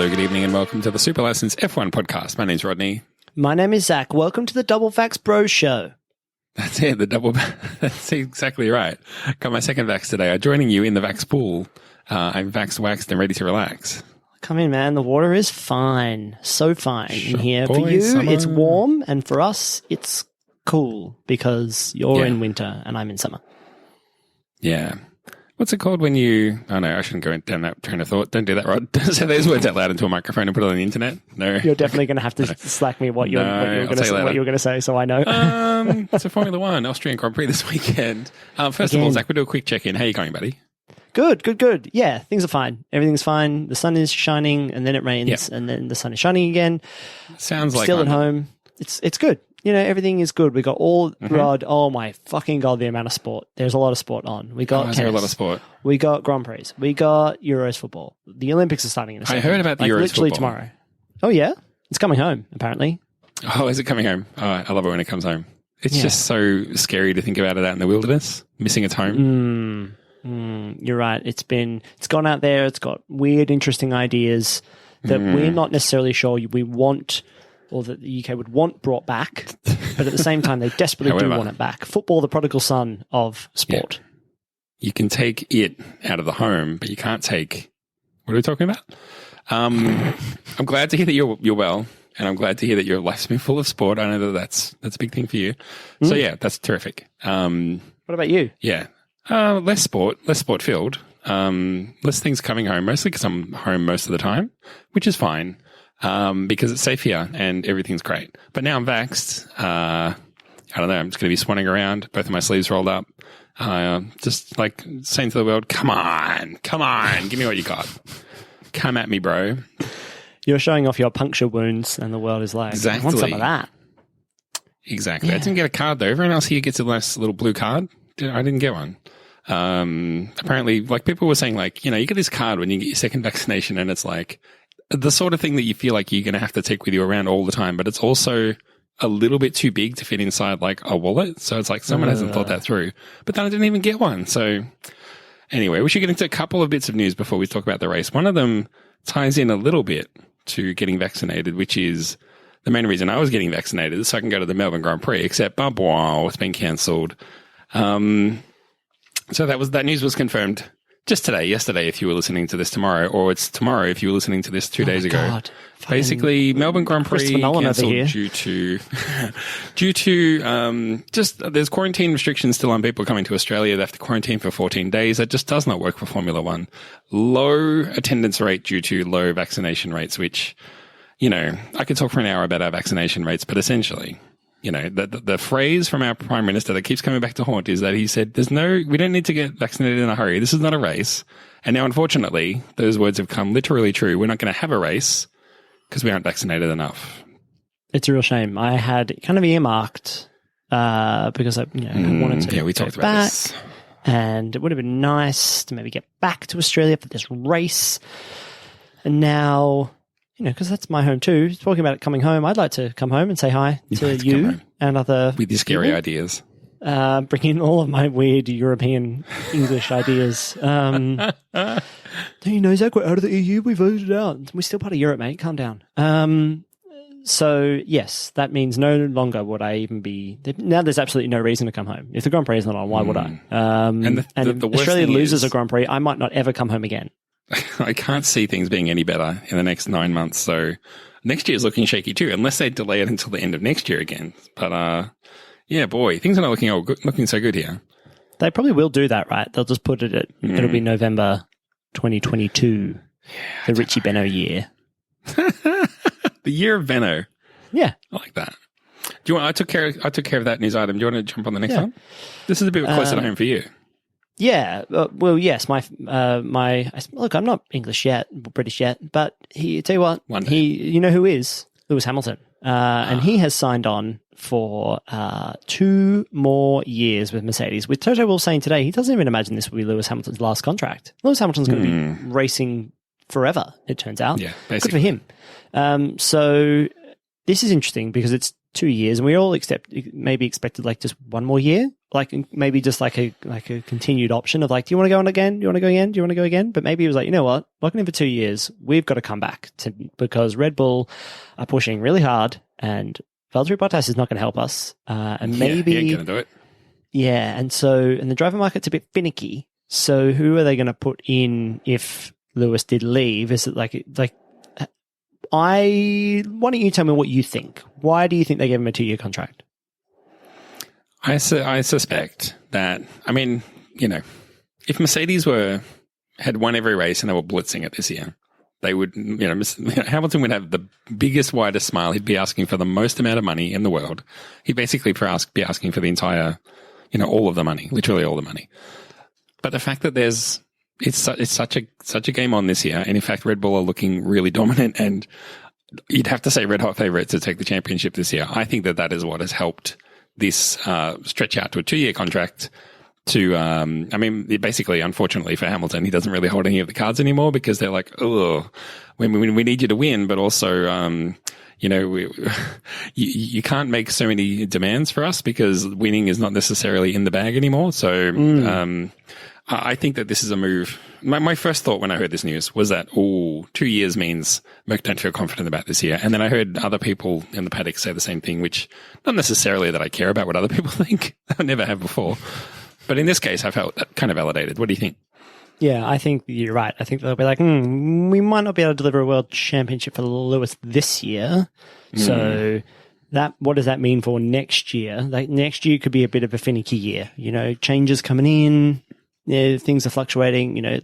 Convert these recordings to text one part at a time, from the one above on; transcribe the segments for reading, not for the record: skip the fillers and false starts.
Hello, good evening, and welcome to the Super License F1 podcast. My name's Rodney. My name is Zach. Welcome to the Double Vax Bro Show. That's it, that's exactly right. Got my second vax today. I'm joining you in the vax pool. I'm vaxxed, waxed, and ready to relax. Come in, man. The water is fine. So fine in here. Boy, for you, summer. It's warm, and for us, it's cool because you're in winter and I'm in summer. Yeah. What's it called when you... Oh, no, I shouldn't go down that train of thought. Don't do that, Rod. Don't say those words out loud into a microphone and put it on the internet. No. You're definitely going to have to slack me what you were going to say so I know. It's a Formula One Austrian Grand Prix this weekend. First of all, Zach, we'll do a quick check-in. How are you going, buddy? Good. Yeah, things are fine. Everything's fine. The sun is shining and then it rains and then the sun is shining again. Sounds like still at home. It's good. You know, everything is good. We got all Rod. Oh my fucking God, the amount of sport. There's a lot of sport on. We got tennis. A lot of sport. We got Grand Prix. We got Euros football. The Olympics are starting in a second. I heard about the Euros literally football. tomorrow. Oh yeah? It's coming home, apparently. Oh, is it coming home? Oh, I love it when it comes home. It's just so scary to think about it out in the wilderness, missing its home. You're right. It's gone out there. It's got weird, interesting ideas that we're not necessarily sure we want or that the UK would want brought back, but at the same time, they desperately do want it back. Football, the prodigal son of sport. Yeah. You can take it out of the home, but you can't take... What are we talking about? I'm glad to hear that you're well, and I'm glad to hear that your life's been full of sport. I know that's a big thing for you. So yeah, that's terrific. What about you? Yeah. Less sport filled. Less things coming home, mostly because I'm home most of the time, which is fine. Because it's safe here and everything's great. But now I'm vaxxed. I don't know. I'm just going to be swanning around, both of my sleeves rolled up. Just like saying to the world, come on, give me what you got. Come at me, bro. You're showing off your puncture wounds and the world is like, exactly. I want some of that. Exactly. Yeah. I didn't get a card though. Everyone else here gets a nice little blue card. I didn't get one. Apparently, like people were saying, like, you know, you get this card when you get your second vaccination and it's like, the sort of thing that you feel like you're going to have to take with you around all the time, but it's also a little bit too big to fit inside like a wallet. So it's like someone hasn't thought that through. But then I didn't even get one. So anyway, we should get into a couple of bits of news before we talk about the race. One of them ties in a little bit to getting vaccinated, which is the main reason I was getting vaccinated, so I can go to the Melbourne Grand Prix, except it's been cancelled. So that news was confirmed just yesterday, if you were listening to this tomorrow, or it's tomorrow if you were listening to this 2 days ago. God. Basically, Melbourne Grand Prix cancelled due to just there's quarantine restrictions still on people coming to Australia. They have to quarantine for 14 days. That just does not work for Formula One. Low attendance rate due to low vaccination rates, which, you know, I could talk for an hour about our vaccination rates, but essentially, you know, the phrase from our Prime Minister that keeps coming back to haunt is that he said, we don't need to get vaccinated in a hurry. This is not a race. And now, unfortunately, those words have come literally true. We're not going to have a race because we aren't vaccinated enough. It's a real shame. I had kind of earmarked because I wanted to we talked about back, this. and it would have been nice to maybe get back to Australia for this race. And now... You know, because that's my home too. Talking about it coming home, I'd like to come home and say hi to you and other with your scary ideas. Bring in all of my weird European English ideas. Do you know, Zach, we're out of the EU. We voted out. We're still part of Europe, mate. Calm down. So yes, that means no longer would I even be. Now there's absolutely no reason to come home. If the Grand Prix is not on, why would I? And the worst Australia thing loses is, a Grand Prix, I might not ever come home again. I can't see things being any better in the next 9 months. So next year is looking shaky too, unless they delay it until the end of next year again. But yeah, boy, things are not looking so good here. They probably will do that, right? They'll just put it at it'll be November 2022, the Richie Benno year. The year of Benno. Yeah, I like that. Do you want? I took care of that news item. Do you want to jump on the next one? This is a bit closer to home for you. Yeah, well, yes. Look, I'm not English yet, British yet, but tell you what, you know who is Lewis Hamilton, and he has signed on for 2 more years with Mercedes. With Toto Wolff saying today, he doesn't even imagine this will be Lewis Hamilton's last contract. Lewis Hamilton's going to be racing forever. It turns out, yeah, basically. good for him. So this is interesting because it's 2 years, and we all maybe expected like just one more year, like maybe just like a continued option of like, do you want to go on again? Do you want to go again? Do you want to go again? But maybe it was like, you know what, locking in for 2 years, we've got to come back because Red Bull are pushing really hard, and Valtteri Bottas is not going to help us. And maybe he ain't going to do it. Yeah, and the driver market's a bit finicky. So who are they going to put in if Lewis did leave? Is it why don't you tell me what you think? Why do you think they gave him a 2-year contract? I suspect that, I mean, you know, if Mercedes had won every race and they were blitzing it this year, they would, you know, Hamilton would have the biggest, widest smile. He'd be asking for the most amount of money in the world. He'd basically be asking for the entire, you know, all of the money, literally all the money. But the fact that it's such a game on this year, and in fact, Red Bull are looking really dominant, and you'd have to say red hot favorite to take the championship this year. I think that is what has helped this stretch out to a 2-year contract. I mean, basically, unfortunately for Hamilton, he doesn't really hold any of the cards anymore because they're like, oh, we need you to win, but also, you know, you can't make so many demands for us because winning is not necessarily in the bag anymore. So, I think that this is a move. My first thought when I heard this news was that, 2 years means Merc don't feel confident about this year. And then I heard other people in the paddock say the same thing, which not necessarily that I care about what other people think. I never have before. But in this case, I felt kind of validated. What do you think? Yeah, I think you're right. I think they'll be like, we might not be able to deliver a world championship for Lewis this year. So what does that mean for next year? Like next year could be a bit of a finicky year. You know, changes coming in. Yeah, things are fluctuating, you know,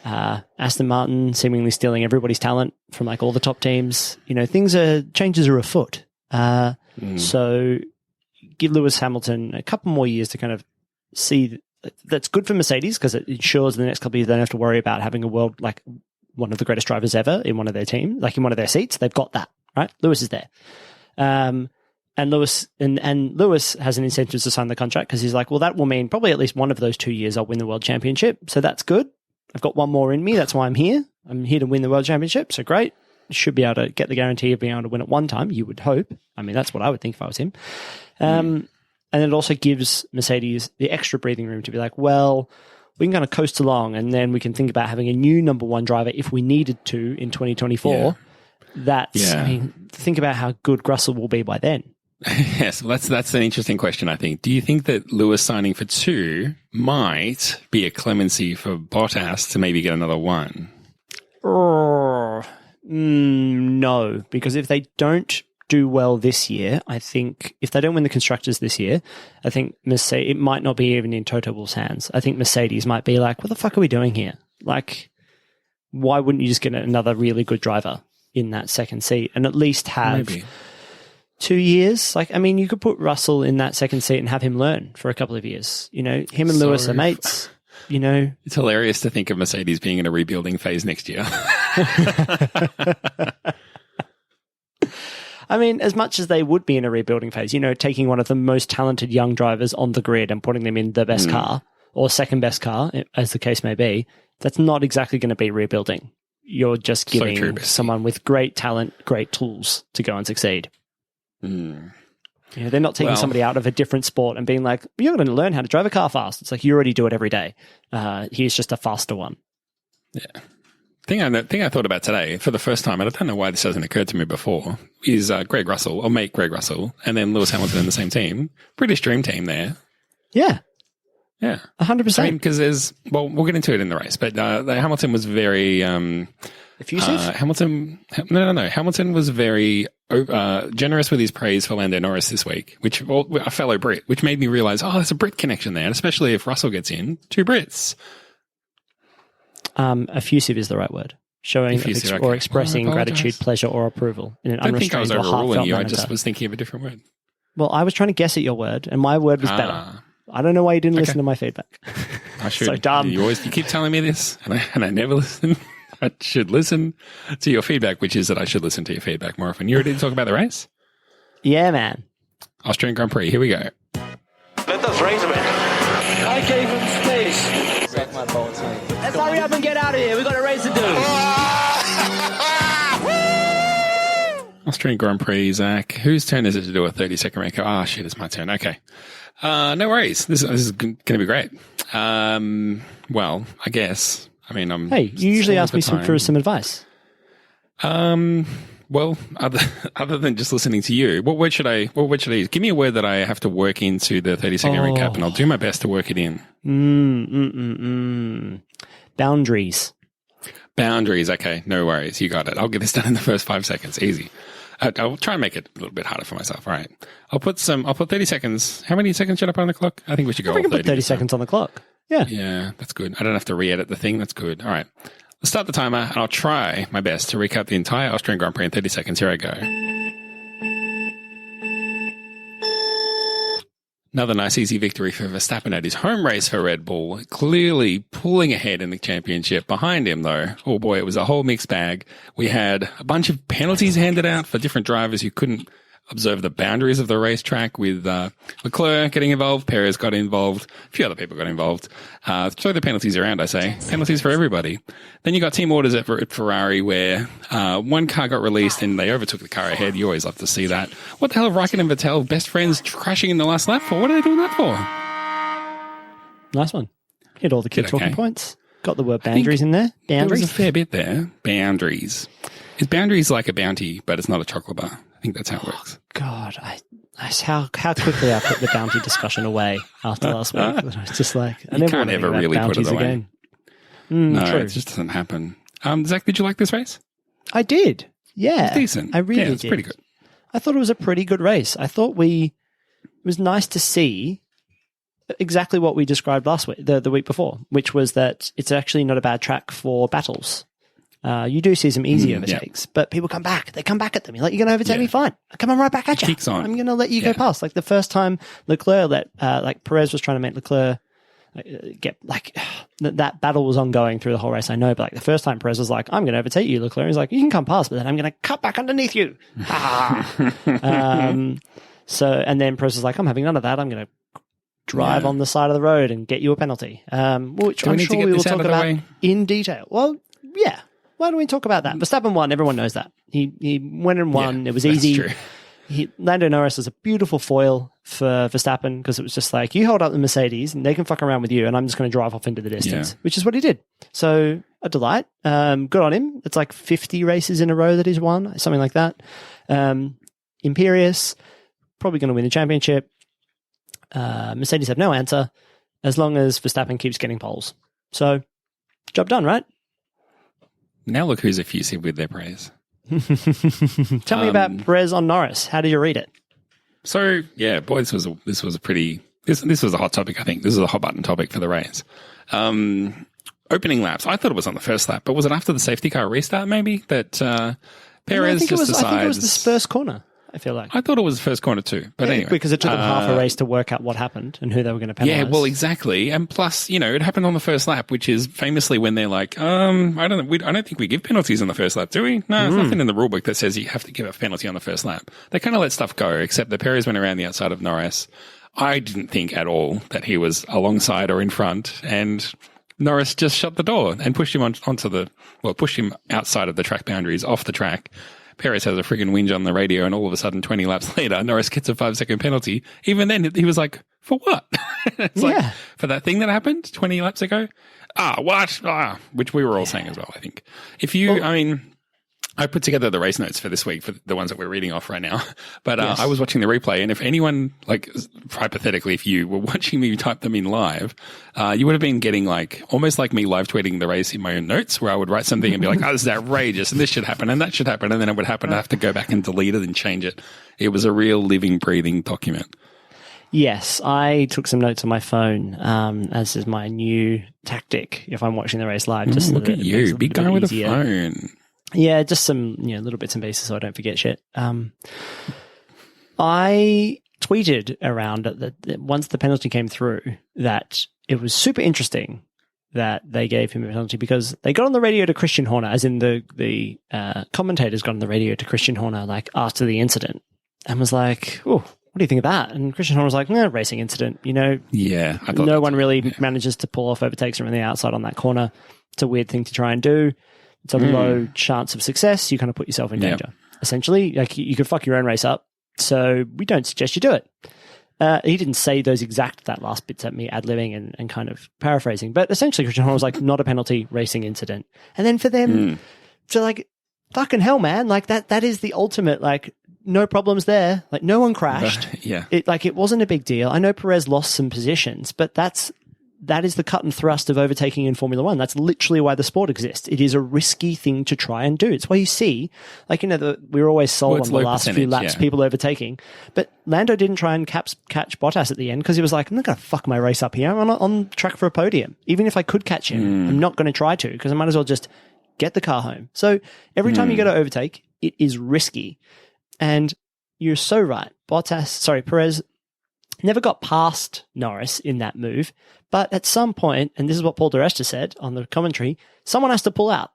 Aston Martin seemingly stealing everybody's talent from like all the top teams. You know, changes are afoot. So give Lewis Hamilton a couple more years to kind of see. That's good for Mercedes because it ensures the next couple of years they don't have to worry about having a world, like one of the greatest drivers ever in one of their teams, like in one of their seats. They've got that, right? Lewis is there. And Lewis Lewis has an incentive to sign the contract because he's like, well, that will mean probably at least one of those 2 years I'll win the world championship. So that's good. I've got one more in me. That's why I'm here. I'm here to win the world championship. So great. Should be able to get the guarantee of being able to win it one time. You would hope. I mean, that's what I would think if I was him. And it also gives Mercedes the extra breathing room to be like, well, we can kind of coast along and then we can think about having a new number one driver if we needed to in 2024. I mean, think about how good Russell will be by then. Yes, well, that's an interesting question, I think. Do you think that Lewis signing for 2 might be a clemency for Bottas to maybe get another 1? No, because if they don't do well this year, I think if they don't win the Constructors this year, I think Mercedes, it might not be even in Toto Wolff's hands. I think Mercedes might be like, what the fuck are we doing here? Like, why wouldn't you just get another really good driver in that second seat and at least have... Maybe 2 years. Like, I mean, you could put Russell in that second seat and have him learn for a couple of years. You know, him and Lewis are mates. You know, it's hilarious to think of Mercedes being in a rebuilding phase next year. I mean, as much as they would be in a rebuilding phase, you know, taking one of the most talented young drivers on the grid and putting them in the best car or second best car, as the case may be, that's not exactly going to be rebuilding. You're just giving someone with great talent, great tools to go and succeed. You know, they're not taking somebody out of a different sport and being like, you're going to learn how to drive a car fast. It's like, you already do it every day. Here's just a faster one. Yeah. Thing I thought about today for the first time, and I don't know why this hasn't occurred to me before, is Greg Russell, or mate Greg Russell, and then Lewis Hamilton in the same team. British dream team there. Yeah. Yeah. 100%. I mean, because we'll get into it in the race, but Hamilton was very... effusive? Hamilton was very generous with his praise for Lando Norris this week, a fellow Brit, which made me realize, there's a Brit connection there, and especially if Russell gets in, 2 Brits. Effusive is the right word. Showing or expressing gratitude, pleasure, or approval in an unrestrained or heartfelt manner. I just was thinking of a different word. Well, I was trying to guess at your word, and my word was better. I don't know why you didn't listen to my feedback. I should. So dumb. You keep telling me this, and I never listen. I should listen to your feedback, which is that I should listen to your feedback more often. You ready to talk about the race? Yeah, man. Austrian Grand Prix. Here we go. Let us race a bit. I gave him space. Suck my balls, mate. Let's hurry up and get out of here. We've got a race to do. Austrian Grand Prix, Zach. Whose turn is it to do a 30-second record? Oh, shit, it's my turn. Okay. No worries. This is going to be great. Well, I guess. I mean, Hey, you usually ask me for some advice. Well, other than just listening to you, what word should I use? Give me a word that I have to work into the 30-second recap, and I'll do my best to work it in. Boundaries. Boundaries. Okay, no worries. You got it. I'll get this done in the first 5 seconds. Easy. I'll try and make it a little bit harder for myself. All right. I'll put 30 seconds. How many seconds should I put on the clock? I think we should go all 30. Put 30 seconds on the clock. Yeah. Yeah, that's good. I don't have to re-edit the thing. That's good. All right. Let's start the timer, and I'll try my best to recap the entire Austrian Grand Prix in 30 seconds. Here I go. Another nice easy victory for Verstappen at his home race for Red Bull, clearly pulling ahead in the championship. Behind him, though, oh boy, it was a whole mixed bag. We had a bunch of penalties handed out for different drivers who couldn't observe the boundaries of the racetrack, with Leclerc getting involved, Perez got involved, a few other people got involved. Throw the penalties around, I say. Penalties for everybody. Then you got team orders at Ferrari where one car got released and they overtook the car ahead. You always love to see that. What the hell are Raikkonen and Vettel, best friends, crashing in the last lap for? What are they doing that for? Nice one. Hit all the key talking points. Got the word boundaries in there. Boundaries. There was a fair bit there. Boundaries. Is boundaries like a bounty, but it's not a chocolate bar? I think that's how it works. God, how quickly I put the bounty discussion away after last week. It's just like, I never can't ever really put it away. Again. No, true. it just doesn't happen. Zach, did you like this race? I did. Yeah. It's decent. I really did. It's pretty good. I thought it was a pretty good race. I thought it was nice to see exactly what we described last week, the week before, which was that it's actually not a bad track for battles. You do see some easy overtakes, but people come back. They come back at them. You're like, you're going to overtake me? Fine. I come on right back at you. Kicks on. I'm going to let you go past. Like the first time Leclerc Perez was trying to make Leclerc get that battle was ongoing through the whole race. I know, but like the first time Perez was like, I'm going to overtake you, Leclerc. He's like, you can come past, but then I'm going to cut back underneath you. And then Perez was like, I'm having none of that. I'm going to drive on the side of the road and get you a penalty, which I'm sure we will talk about in detail. Well, yeah. Why don't we talk about that? Verstappen won. Everyone knows that. He went and won. It was easy. True. Lando Norris was a beautiful foil for Verstappen because it was just like, you hold up the Mercedes and they can fuck around with you and I'm just going to drive off into the distance, which is what he did. So a delight. Good on him. It's like 50 races in a row that he's won, something like that. Imperious, probably going to win the championship. Mercedes have no answer as long as Verstappen keeps getting poles. So job done, right? Now look who's effusive with their praise. Tell me about Perez on Norris. How did you read it? So yeah, boy, this was a hot topic. I think this is a hot button topic for the race. Opening laps. I thought it was on the first lap, but was it after the safety car restart? Maybe that Perez decides. I think it was the first corner. I feel like. I thought it was the first corner too, but anyway. Because it took them half a race to work out what happened and who they were going to penalise. Yeah, well, exactly. And plus, it happened on the first lap, which is famously when they're like, I don't think we give penalties on the first lap, do we? No, there's nothing in the rulebook that says you have to give a penalty on the first lap. They kind of let stuff go, except that Perez went around the outside of Norris. I didn't think at all that he was alongside or in front, and Norris just shut the door and pushed him pushed him outside of the track boundaries, off the track. Perez has a friggin' whinge on the radio, and all of a sudden, 20 laps later, Norris gets a 5-second penalty. Even then, he was like, for what? It's like, for that thing that happened 20 laps ago? What? Which we were all saying as well, I think. I put together the race notes for this week, for the ones that we're reading off right now. But I was watching the replay, and if anyone, hypothetically, if you were watching me type them in live, you would have been getting almost like me live tweeting the race in my own notes, where I would write something and be like, this is outrageous, and this should happen, and that should happen, and then it would happen. I have to go back and delete it and change it. It was a real living, breathing document. Yes, I took some notes on my phone, as is my new tactic if I'm watching the race live. Just look at you, big guy with a phone. Yeah, just some little bits and pieces so I don't forget shit. I tweeted around that once the penalty came through that it was super interesting that they gave him a penalty because they got on the radio to Christian Horner, as in the commentators got on the radio to Christian Horner after the incident and was like, "Oh, what do you think of that?" And Christian Horner was like, racing incident, Yeah, I thought no one really manages to pull off overtakes from the outside on that corner. It's a weird thing to try and do. It's a low chance of success. You kind of put yourself in danger. essentially. Like, you could fuck your own race up, so we don't suggest you do it. He didn't say that last bits at me, ad-libbing and kind of paraphrasing. But essentially, Christian Horner was like, not a penalty, racing incident. And then for them to like, fucking hell, man, like that is the ultimate, like, no problems there. Like, no one crashed. Yeah. It wasn't a big deal. I know Perez lost some positions, but that is the cut and thrust of overtaking in Formula One. That's literally why the sport exists. It is a risky thing to try and do. It's why you see, like, we're always sold on the last few laps, people overtaking. But Lando didn't try and catch Bottas at the end because he was like, I'm not going to fuck my race up here. I'm on track for a podium. Even if I could catch him, I'm not going to try to because I might as well just get the car home. So every time you go to overtake, it is risky. And you're so right. Perez never got past Norris in that move. But at some point, and this is what Paul di Resta said on the commentary, someone has to pull out.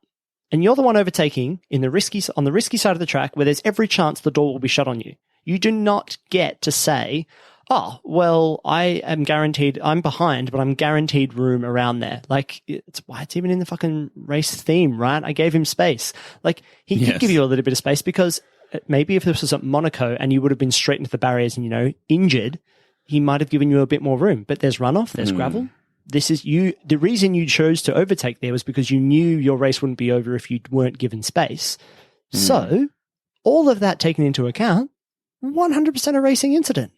And you're the one overtaking on the risky side of the track where there's every chance the door will be shut on you. You do not get to say, oh, well, I'm behind, but I'm guaranteed room around there. Like, it's why it's even in the fucking race theme, right? I gave him space. Like, he could give you a little bit of space because maybe if this was at Monaco and you would have been straight into the barriers and, injured, he might have given you a bit more room. But there's runoff, there's gravel. This is the reason you chose to overtake there was because you knew your race wouldn't be over if you weren't given space. So, all of that taken into account, 100% a racing incident.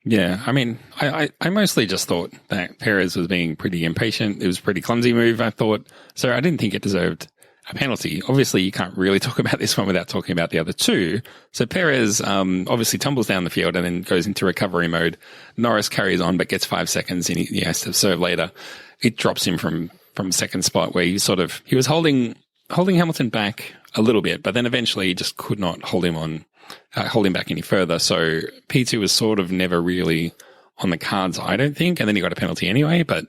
Yeah, I mean, I mostly just thought that Perez was being pretty impatient. It was a pretty clumsy move, I thought. So I didn't think it deserved a penalty. Obviously, you can't really talk about this one without talking about the other two. So Perez obviously tumbles down the field and then goes into recovery mode. Norris carries on but gets 5 seconds and he has to serve later. It drops him from second spot where he was holding Hamilton back a little bit, but then eventually he just could not hold him back any further. So P2 was sort of never really on the cards, I don't think. And then he got a penalty anyway. But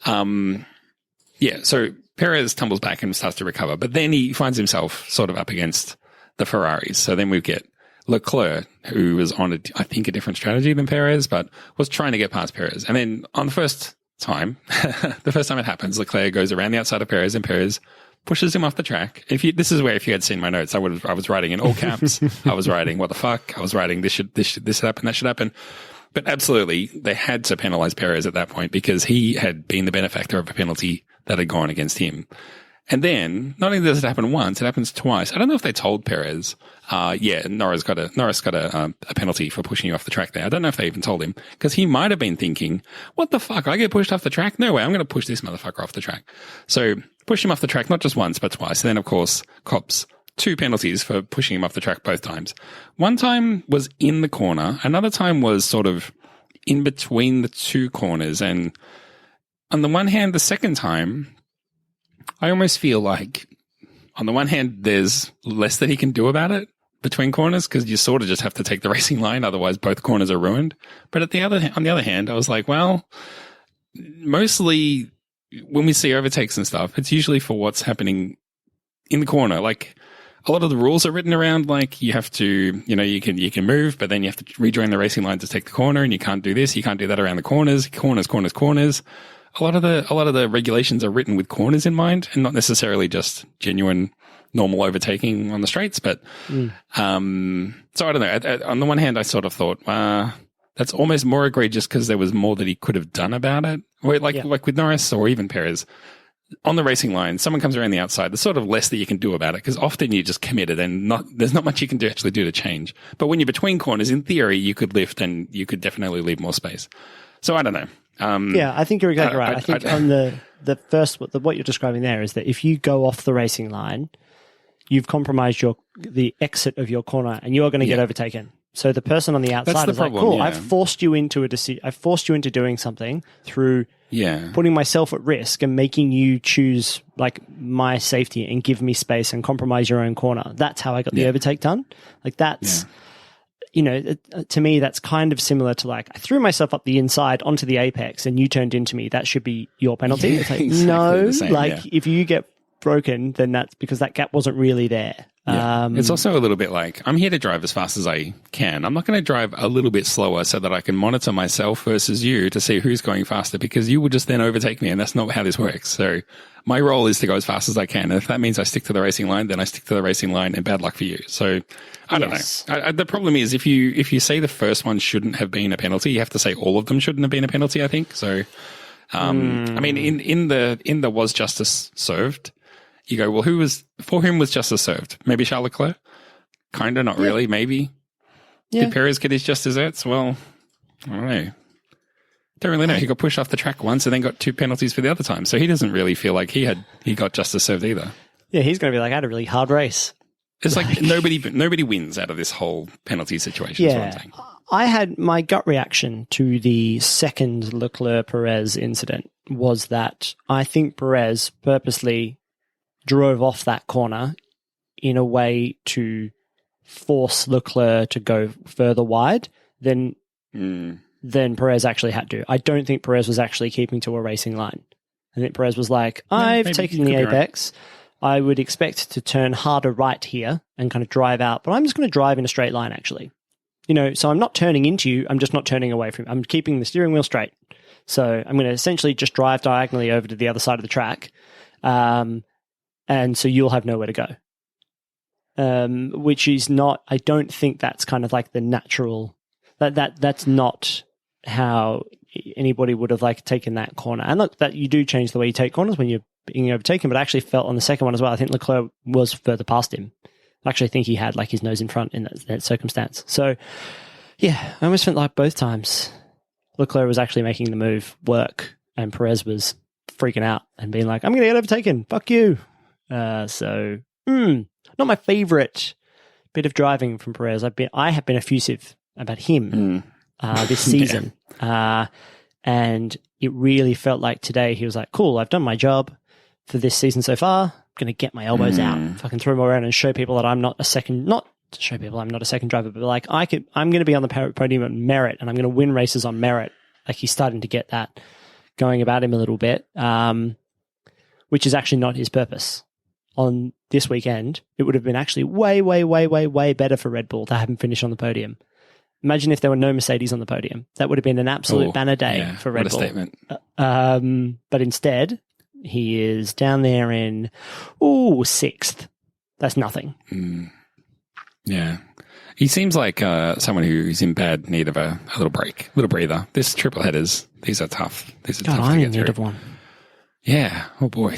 so Perez tumbles back and starts to recover, but then he finds himself sort of up against the Ferraris. So then we get Leclerc, who was on a different strategy than Perez, but was trying to get past Perez. And then on the first time it happens, Leclerc goes around the outside of Perez and Perez pushes him off the track. This is where, if you had seen my notes, I was writing in all caps. I was writing, what the fuck? I was writing, this should happen, that should happen. But absolutely, they had to penalize Perez at that point because he had been the benefactor of a penalty that had gone against him. And then, not only does it happen once, it happens twice. I don't know if they told Perez, Norris got a penalty for pushing you off the track there. I don't know if they even told him, because he might have been thinking, what the fuck? I get pushed off the track? No way, I'm going to push this motherfucker off the track. So, push him off the track, not just once, but twice. And then, of course, cops 2 penalties for pushing him off the track both times. One time was in the corner. Another time was sort of in between the 2 corners. And on the one hand, the second time, I almost feel like, on the one hand, there's less that he can do about it between corners because you sort of just have to take the racing line. Otherwise, both corners are ruined. But on the other hand, I was like, well, mostly when we see overtakes and stuff, it's usually for what's happening in the corner. Like, a lot of the rules are written around, like, you have to, you can move, but then you have to rejoin the racing line to take the corner, and you can't do this, you can't do that around the corners. A lot of the regulations are written with corners in mind, and not necessarily just genuine normal overtaking on the straights. But so I don't know. On the one hand, I sort of thought, that's almost more egregious because there was more that he could have done about it. Like with Norris or even Perez. On the racing line, someone comes around the outside, there's sort of less that you can do about it because often you're just committed and there's not much you can actually do to change. But when you're between corners, in theory, you could lift and you could definitely leave more space. So I don't know. I think you're exactly right. I think on the first, what you're describing there is that if you go off the racing line, you've compromised the exit of your corner and you are going to get overtaken. So the person on the outside is like, cool, I've forced you into a decision. I've forced you into doing something through putting myself at risk and making you choose like my safety and give me space and compromise your own corner. That's how I got the overtake done. Like that's, to me, that's kind of similar to like, I threw myself up the inside onto the apex and you turned into me. That should be your penalty. It's like, no, if you get broken, then that's because that gap wasn't really there. Yeah. It's also a little bit like, I'm here to drive as fast as I can. I'm not going to drive a little bit slower so that I can monitor myself versus you to see who's going faster, because you will just then overtake me, and that's not how this works. So my role is to go as fast as I can. And if that means I stick to the racing line, then I stick to the racing line, and bad luck for you. So I don't know. The problem is if you say the first one shouldn't have been a penalty, you have to say all of them shouldn't have been a penalty, I think. So, I mean, in the was justice served, you go, well, for whom was justice served? Maybe Charles Leclerc? Kind of, not really, maybe. Yeah. Did Perez get his just desserts? Well, I don't know. Don't really know. He got pushed off the track once and then got 2 penalties for the other time. So he doesn't really feel like he got justice served either. Yeah, he's going to be like, I had a really hard race. It's like nobody wins out of this whole penalty situation. Yeah. Is what I'm saying. I had my gut reaction to the second Leclerc-Perez incident was that I think Perez purposely drove off that corner in a way to force Leclerc to go further wide than Perez actually had to. I don't think Perez was actually keeping to a racing line. I think Perez was like, I've taken the apex. Right. I would expect to turn harder right here and kind of drive out, but I'm just going to drive in a straight line, actually. So I'm not turning into you. I'm just not turning away from you. I'm keeping the steering wheel straight. So I'm going to essentially just drive diagonally over to the other side of the track. And so you'll have nowhere to go. Which is not, I don't think that's kind of like the natural, that's not how anybody would have like taken that corner. And look, that you do change the way you take corners when you're being overtaken, but I actually felt on the second one as well, I think Leclerc was further past him. I actually think he had like his nose in front in that circumstance. So yeah, I almost felt like both times Leclerc was actually making the move work and Perez was freaking out and being like, I'm going to get overtaken. Fuck you. Not my favorite bit of driving from Perez. I have been effusive about him this season. And it really felt like today he was like, cool, I've done my job for this season so far. I'm going to get my elbows out, fucking throw them around and show people that I'm not a second, not to show people I'm not a second driver, but like I'm going to be on the podium on merit and I'm going to win races on merit. Like he's starting to get that going about him a little bit, which is actually not his purpose. On this weekend, it would have been actually way, way, way, way, way better for Red Bull to have him finish on the podium. Imagine if there were no Mercedes on the podium. That would have been an absolute banner day for Red Bull. What a statement. But instead, he is down there in, 6th. That's nothing. Yeah. He seems like someone who's in bad need of a little break, little breather. This triple headers, these are tough. These are tough to get through. I'm in need of one. Yeah. Oh, boy.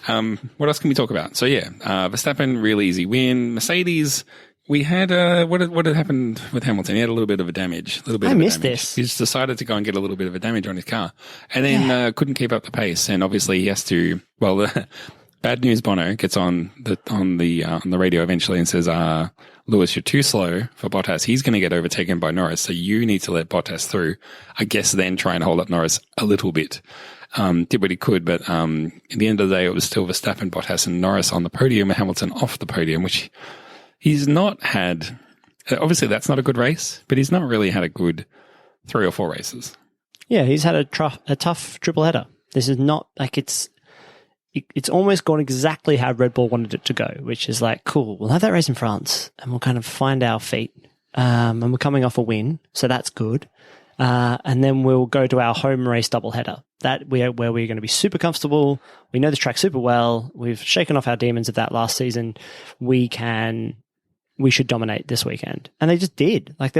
What else can we talk about? So, Verstappen, real easy win. Mercedes, we had, what had happened with Hamilton? He had a little bit of a damage. I missed this. He just decided to go and get a little bit of a damage on his car and then couldn't keep up the pace. And obviously he has to, bad news Bono gets on the radio eventually and says, Lewis, you're too slow for Bottas. He's going to get overtaken by Norris. So you need to let Bottas through. I guess then try and hold up Norris a little bit. Did what he could, but at the end of the day, it was still Verstappen, Bottas, and Norris on the podium, and Hamilton off the podium, which he's not had. Obviously, that's not a good race, but he's not really had a good 3 or 4 races. Yeah, he's had a tough triple header. This is not like it's almost gone exactly how Red Bull wanted it to go, which is like, cool, we'll have that race in France, and we'll kind of find our feet, and we're coming off a win, so that's good. And then we'll go to our home race doubleheader. Where we're going to be super comfortable. We know the track super well. We've shaken off our demons of that last season. We should dominate this weekend. And they just did. Like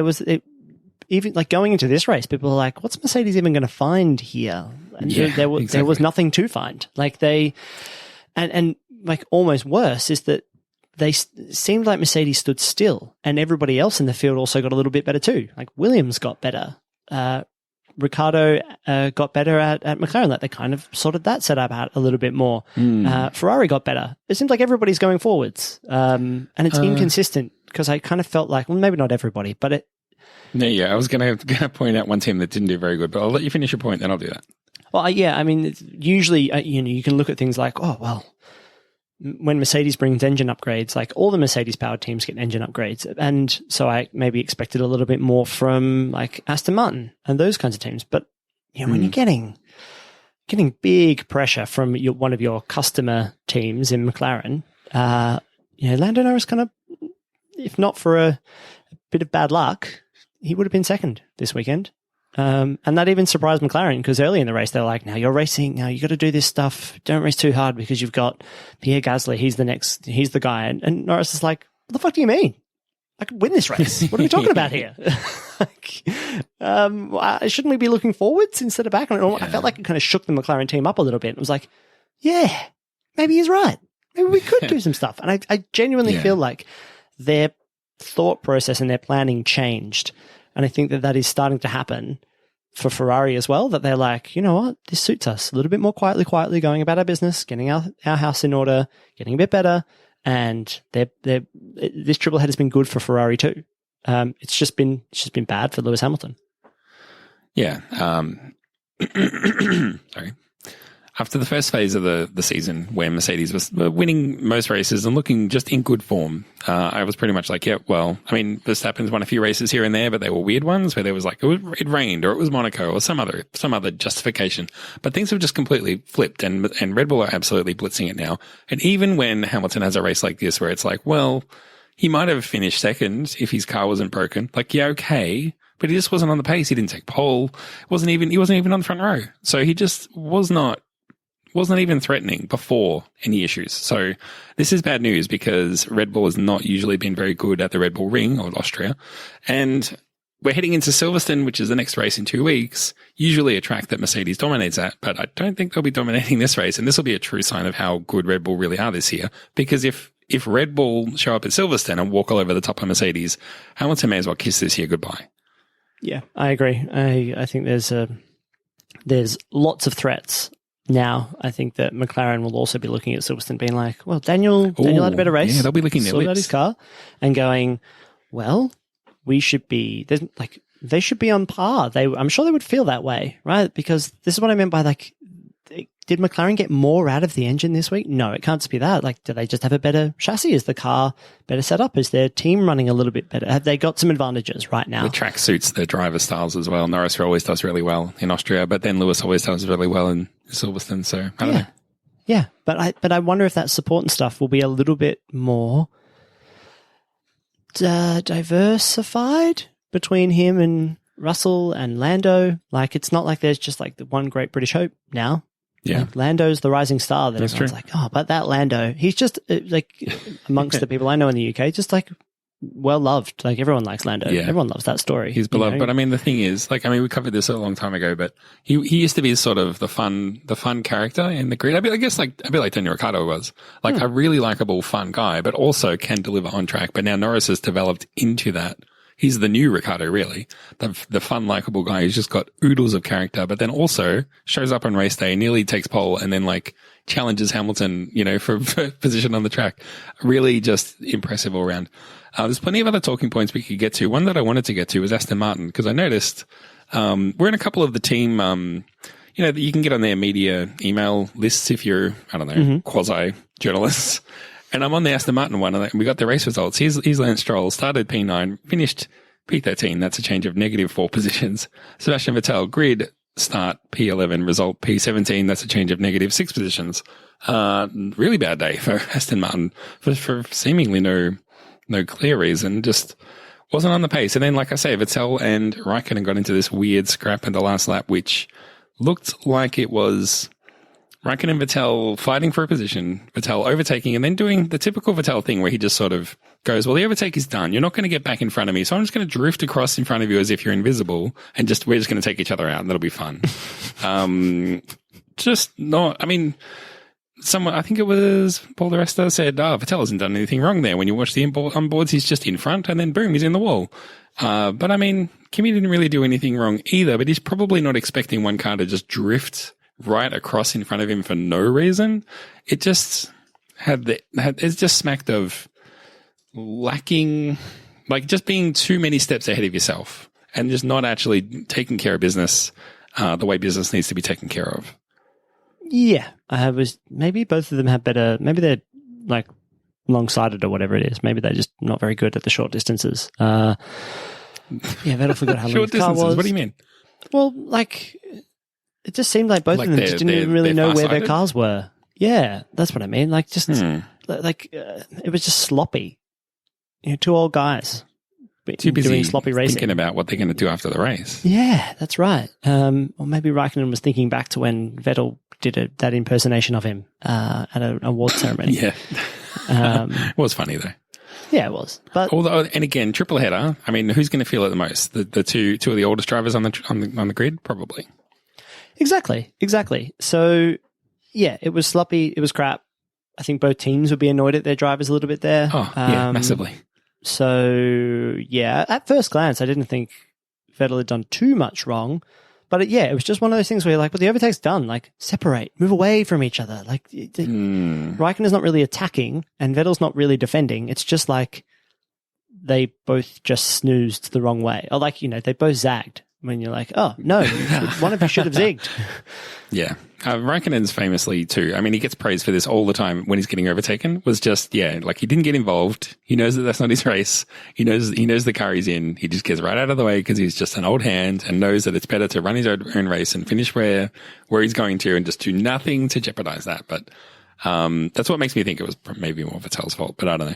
even like going into this race, people are like, what's Mercedes even going to find here? And there was nothing to find. Like and like almost worse is that they seemed like Mercedes stood still and everybody else in the field also got a little bit better too. Like Williams got better. Ricardo got better at McLaren. Like they kind of sorted that setup out a little bit more. Ferrari got better. It seems like everybody's going forwards, and it's inconsistent because I kind of felt like, well, maybe not everybody, but it. I was going to point out one team that didn't do very good, but I'll let you finish your point, then I'll do that. Well, I mean, usually you can look at things like, oh well, when Mercedes brings engine upgrades, like all the Mercedes-powered teams get engine upgrades. And so I maybe expected a little bit more from like Aston Martin and those kinds of teams. But, when you're getting getting big pressure from one of your customer teams in McLaren, Lando Norris kind of, if not for a bit of bad luck, he would have been second this weekend. And that even surprised McLaren because early in the race, they're like, now you're racing. Now you got to do this stuff. Don't race too hard because you've got Pierre Gasly. He's the guy. And Norris is like, what the fuck do you mean? I could win this race. What are we talking about here? Shouldn't we be looking forwards instead of back? I felt like it kind of shook the McLaren team up a little bit. It was like, yeah, maybe he's right. Maybe we could do some stuff. And I genuinely feel like their thought process and their planning changed. And I think that is starting to happen for Ferrari as well, that they're like, you know what, this suits us. A little bit more quietly going about our business, getting our house in order, getting a bit better. And this triple head has been good for Ferrari too. It's just been bad for Lewis Hamilton. Yeah. Sorry. After the first phase of the season where Mercedes was winning most races and looking just in good form, I was pretty much like, yeah, well, I mean, Verstappen's won a few races here and there, but they were weird ones where there was like, it rained or it was Monaco or some other justification. But things have just completely flipped and Red Bull are absolutely blitzing it now. And even when Hamilton has a race like this where it's like, well, he might have finished second if his car wasn't broken. Like, yeah, okay. But he just wasn't on the pace. He didn't take pole. He wasn't even on the front row. So he just wasn't even threatening before any issues. So this is bad news because Red Bull has not usually been very good at the Red Bull Ring or Austria. And we're heading into Silverstone, which is the next race in 2 weeks, usually a track that Mercedes dominates at, but I don't think they'll be dominating this race. And this will be a true sign of how good Red Bull really are this year. Because if Red Bull show up at Silverstone and walk all over the top of Mercedes, Hamilton may as well kiss this year goodbye. Yeah, I agree. I think there's lots of threats. Now, I think that McLaren will also be looking at Silverstone being like, well, Daniel had a better race. Yeah, they'll be licking their lips. His car and going, well, they should be on par. I'm sure they would feel that way, right? Because this is what I meant by like, did McLaren get more out of the engine this week? No, it can't just be that. Like, do they just have a better chassis? Is the car better set up? Is their team running a little bit better? Have they got some advantages right now? The track suits their driver styles as well. Norris always does really well in Austria, but then Lewis always does really well in Silverstone. So I don't know. Yeah, but I wonder if that support and stuff will be a little bit more diversified between him and Russell and Lando. Like, it's not like there's just like the one great British hope now. Yeah. Like, Lando's the rising star that That's everyone's true. like, oh, but that Lando, he's just like amongst the people I know in the UK, just like well loved. Like, everyone likes Lando. Yeah. Everyone loves that story. He's beloved. But I mean, the thing is, like, I mean, we covered this a long time ago, but he used to be sort of the fun character in the grid. I guess like a bit like Daniel Ricciardo was, like a really likable, fun guy, but also can deliver on track. But now Norris has developed into that. He's the new Ricciardo, really. The fun, likable guy who's just got oodles of character, but then also shows up on race day, nearly takes pole, and then like challenges Hamilton, for position on the track. Really just impressive all around. There's plenty of other talking points we could get to. One that I wanted to get to was Aston Martin, because I noticed we're in a couple of the team, that you can get on their media email lists if you're, I don't know, quasi-journalists. And I'm on the Aston Martin one, and we got the race results. Here's Lance Stroll, started P9, finished P13. That's a change of -4 positions. Sebastian Vettel, grid start P11, result P17. That's a change of -6 positions. Really bad day for Aston Martin for seemingly no clear reason. Just wasn't on the pace. And then, like I say, Vettel and Raikkonen got into this weird scrap in the last lap, which looked like it was Raikkonen and Vettel fighting for a position, Vettel overtaking, and then doing the typical Vettel thing where he just sort of goes, well, the overtake is done. You're not going to get back in front of me, so I'm just going to drift across in front of you as if you're invisible, and we're just going to take each other out, and that'll be fun. Someone, I think it was Paul Di Resta, said, Vettel hasn't done anything wrong there. When you watch the onboards, he's just in front, and then boom, he's in the wall. But I mean, Kimi didn't really do anything wrong either, but he's probably not expecting one car to just drift right across in front of him for no reason. It just it's just smacked of lacking, like just being too many steps ahead of yourself and just not actually taking care of business the way business needs to be taken care of. Yeah, maybe both of them have better. Maybe they're like long-sighted or whatever it is. Maybe they're just not very good at the short distances. Vettel forgot how long short his car distances. was. What do you mean? Well, like, It just seemed like both of them just didn't even really know where their cars were. Yeah, that's what I mean. Like, just it was just sloppy. Two old guys too busy doing sloppy racing, thinking about what they're going to do after the race. Yeah, that's right. Or maybe Raikkonen was thinking back to when Vettel did that impersonation of him at an award ceremony. Yeah, it was funny though. Yeah, it was. But although, and again, triple header. I mean, who's going to feel it the most? The two of the oldest drivers on the grid, probably. Exactly. So, yeah, it was sloppy. It was crap. I think both teams would be annoyed at their drivers a little bit there. Oh, yeah, massively. So, yeah, at first glance, I didn't think Vettel had done too much wrong. But it was just one of those things where you're like, well, the overtake's done. Like, separate, move away from each other. Like, Raikkonen's not really attacking and Vettel's not really defending. It's just like they both just snoozed the wrong way. Or like, they both zagged. When you're like, oh, no, one of you should have zigged. Yeah. Raikkonen's famously, too. I mean, he gets praised for this all the time when he's getting overtaken. Was just, like he didn't get involved. He knows that that's not his race. He knows the car he's in. He just gets right out of the way because he's just an old hand and knows that it's better to run his own race and finish where he's going to and just do nothing to jeopardize that. But that's what makes me think it was maybe more Vettel's fault, but I don't know.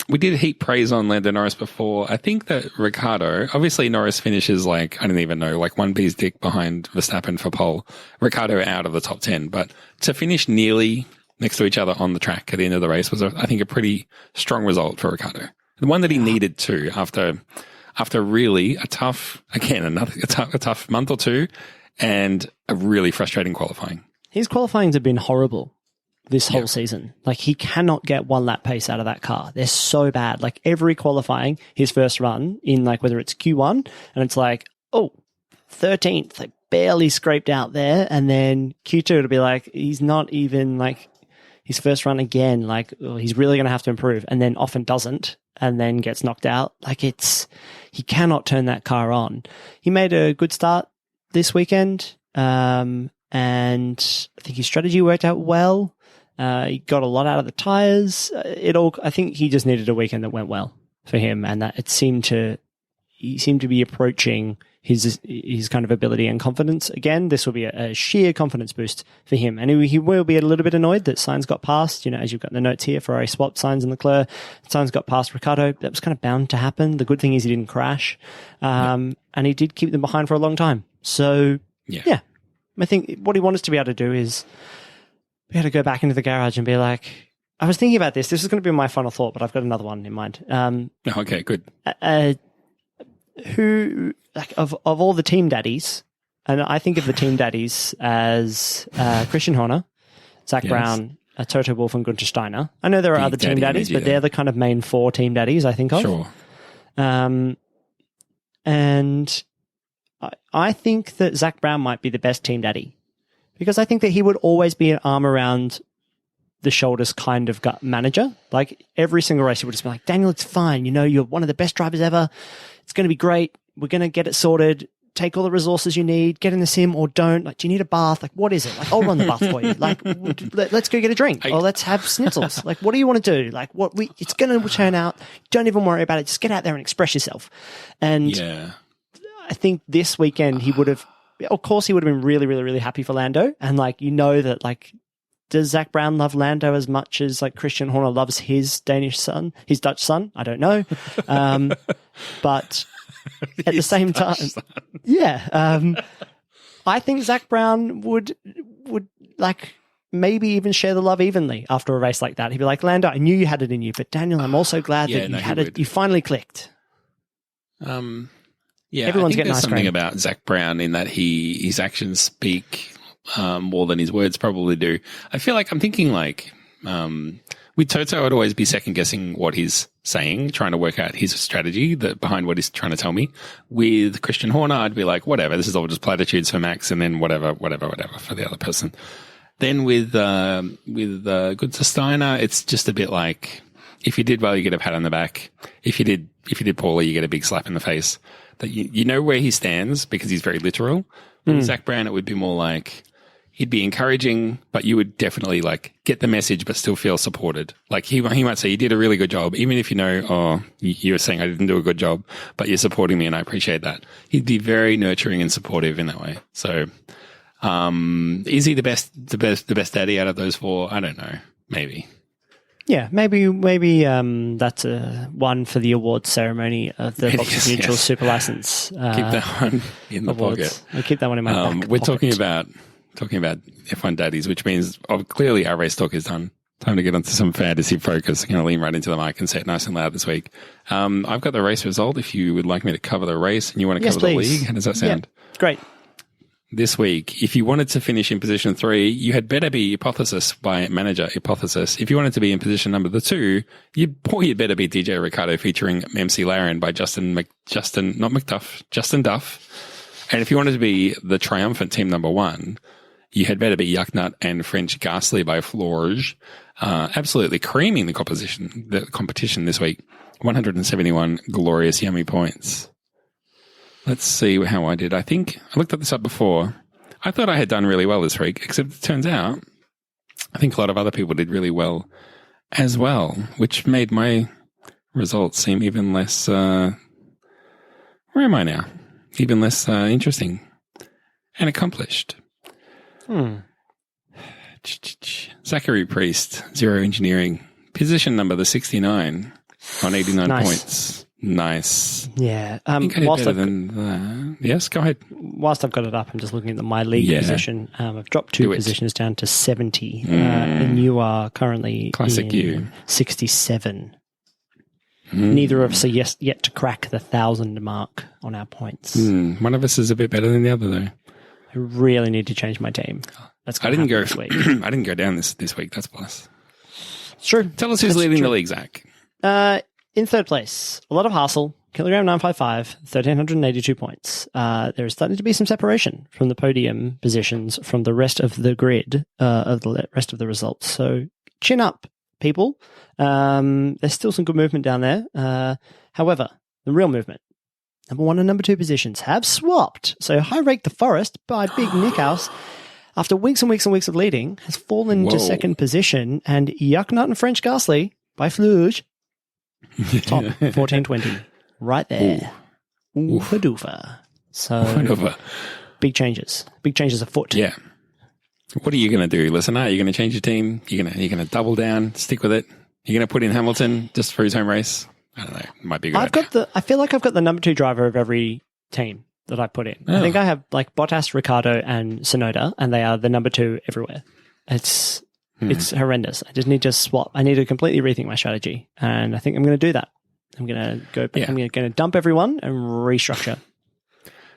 We did heap praise on Lando Norris before. I think that Ricciardo, obviously Norris finishes I don't even know, one bee's dick behind Verstappen for pole. Ricciardo out of the top 10, but to finish nearly next to each other on the track at the end of the race was, I think, a pretty strong result for Ricciardo. The one that he needed to after really a tough month or two and a really frustrating qualifying. His qualifyings have been horrible this whole season. Like, he cannot get one lap pace out of that car. They're so bad. Like, every qualifying, his first run in, whether it's Q1 and it's 13th, barely scraped out there. And then Q2, it'll be he's not even his first run again. He's really going to have to improve, and then often doesn't, and then gets knocked out. He cannot turn that car on. He made a good start this weekend. And I think his strategy worked out well. He got a lot out of the tires. I think he just needed a weekend that went well for him, and that he seemed to be approaching his kind of ability and confidence again. This will be a sheer confidence boost for him, and he will be a little bit annoyed that Sainz got past. As you've got the notes here, Ferrari swapped Sainz and Leclerc. Sainz got past Ricciardo. That was kind of bound to happen. The good thing is he didn't crash, and he did keep them behind for a long time. So yeah. I think what he wants to be able to do is be able to go back into the garage and be like, I was thinking about this. This is going to be my final thought, but I've got another one in mind. Okay, good. Who, of all the team daddies, and I think of the team daddies as Christian Horner, Zach Brown, Toto Wolff, and Günther Steiner. I know there are other team daddies, but they're the kind of main four team daddies I think of. Sure. And I think that Zach Brown might be the best team daddy, because I think that he would always be an arm around the shoulders kind of gut manager. Every single race he would just be like, Daniel, it's fine. You're one of the best drivers ever. It's going to be great. We're going to get it sorted. Take all the resources you need. Get in the sim or don't. Do you need a bath? What is it? I'll run the bath for you. Let's go get a drink or let's have schnitzels. What do you want to do? It's going to turn out. Don't even worry about it. Just get out there and express yourself. And I think this weekend he would have, of course, he would have been really, really, really happy for Lando. And that, does Zach Brown love Lando as much as Christian Horner loves his Dutch son? I don't know. But at the same time, I think Zach Brown would maybe even share the love evenly after a race like that. He'd be like, Lando, I knew you had it in you, but Daniel, I'm also glad that you had it. You finally clicked. Yeah, everyone's I think getting there's something cream about Zach Brown in that his actions speak more than his words probably do. I feel I'm thinking with Toto, I'd always be second guessing what he's saying, trying to work out his strategy behind what he's trying to tell me. With Christian Horner, I'd be like, whatever, this is all just platitudes for Max, and then whatever for the other person. Then with Günther Steiner, it's just a bit if you did well, you get a pat on the back. If you did poorly, you get a big slap in the face. That you know where he stands because he's very literal. But with Zach Brown, it would be more he'd be encouraging, but you would definitely like get the message, but still feel supported. Like he might say, you did a really good job, even if you know, you were saying I didn't do a good job, but you're supporting me and I appreciate that. He'd be very nurturing and supportive in that way. So, is he the best daddy out of those four? I don't know. Maybe. Yeah, maybe that's a one for the awards ceremony of the Boxers Mutual Super License. Keep that one in the awards. pocket. I'll keep that one in my back We're pocket. talking about F1 daddies, which means clearly our race talk is done. Time to get onto some fantasy focus. I'm going to lean right into the mic and say it nice and loud this week. I've got the race result. If you would like me to cover the race and you want to cover the league, how does that sound? Yeah, great. This week, if you wanted to finish in position 3, you had better be Hypothesis by Manager Hypothesis. If you wanted to be in position number 2, you'd better be DJ Ricardo featuring MC Laren by Justin Duff. And if you wanted to be the triumphant team number 1, you had better be Yucknut and French Ghastly by Florge. Absolutely creaming the competition this week. 171 glorious yummy points. Let's see how I did. I think I looked at this up before. I thought I had done really well this week, except it turns out I think a lot of other people did really well as well, which made my results seem even less, where am I now? Even less interesting and accomplished. Zachary Priest, Zero Engineering, position number the 69 on 89 points. Nice. Yeah. I think I did better than that. Yes, go ahead. Whilst I've got it up, I'm just looking at my league position. I've dropped 2 positions down to 70, and you are currently Classic in 67. Neither of us are yet to crack the 1,000 mark on our points. One of us is a bit better than the other, though. I really need to change my team. I didn't go this week. I didn't go down this week. That's plus. It's true. Tell us who's leading the league, Zach. In third place, a lot of hassle, Kilogram 955, 1,382 points. There is starting to be some separation from the podium positions from the rest of the grid, of the rest of the results. So chin up, people. There's still some good movement down there. However, the real movement, number 1 and number 2 positions have swapped. So High Rake the Forest by Big Nickhouse, after weeks and weeks and weeks of leading, has fallen to second position, and Yucknut and French Ghastly by Fluge, top 1420, right there. Oofa-doofa. So big changes afoot. Yeah. What are you going to do, listener? Are you going to change your team? You're going to double down, stick with it? You're going to put in Hamilton just for his home race? I don't know. It might be good. I feel like I've got the number 2 driver of every team that I put in. I think I have like Bottas, Ricardo, and Sonoda, and they are the number 2 everywhere. It's horrendous. I just need to swap. I need to completely rethink my strategy, and I think I'm going to do that. I'm going to go. I'm going to dump everyone and restructure.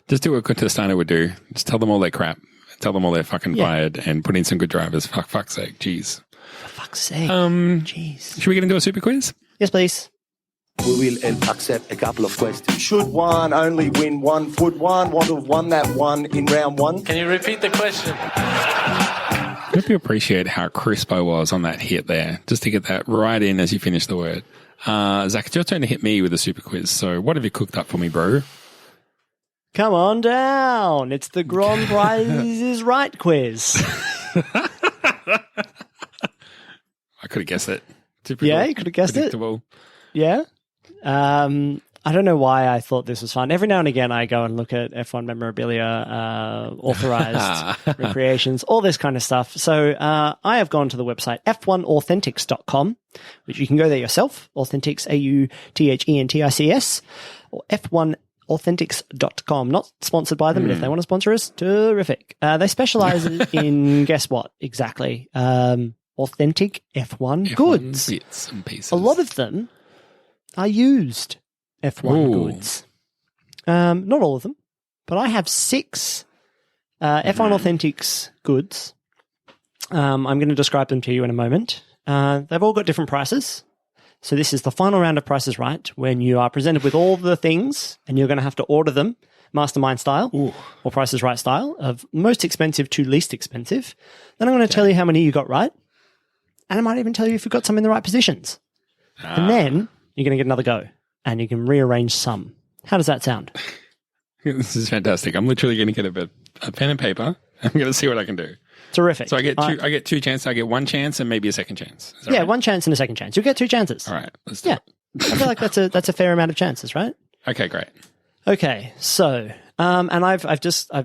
Just do what Contestano would do. Just tell them all they're crap. Tell them all they're fucking fired, and put in some good drivers. For fuck's sake, jeez. For fuck's sake, jeez. Should we get into a super quiz? Yes, please. We will accept a couple of questions. Should one only win one? Would one want to have won that one in round 1? Can you repeat the question? I hope you appreciate how crisp I was on that hit there, just to get that right in as you finish the word. Zach, it's your turn to hit me with a super quiz. So what have you cooked up for me, bro? Come on down. It's the Grand Prize is Right quiz. I could have guessed it. Typical, yeah, you could have guessed it. Yeah. I don't know why I thought this was fun. Every now and again, I go and look at F1 memorabilia, authorized recreations, all this kind of stuff. So I have gone to the website f1authentics.com, which you can go there yourself, Authentics, AUTHENTICS, or f1authentics.com. Not sponsored by them, but if they want to sponsor us, terrific. They specialize in, guess what, exactly? Authentic F1 goods. Bits and pieces. A lot of them are used F1 goods. Not all of them, but I have 6 F1 Authentics goods. I'm going to describe them to you in a moment. They've all got different prices. So this is the final round of Price is Right, when you are presented with all the things and you're going to have to order them Mastermind style or Price is Right style, of most expensive to least expensive. Then I'm going to tell you how many you got right. And I might even tell you if you've got some in the right positions. And then you're going to get another go. And you can rearrange some. How does that sound? This is fantastic. I'm literally going to get a pen and paper. I'm going to see what I can do. Terrific. So I get two chances. I get one chance and maybe a second chance. Is that Yeah, right? one chance and a second chance. You'll get two chances. All right, let's do Yeah. it. I feel like that's a fair amount of chances, right? Okay, great. Okay, so and I've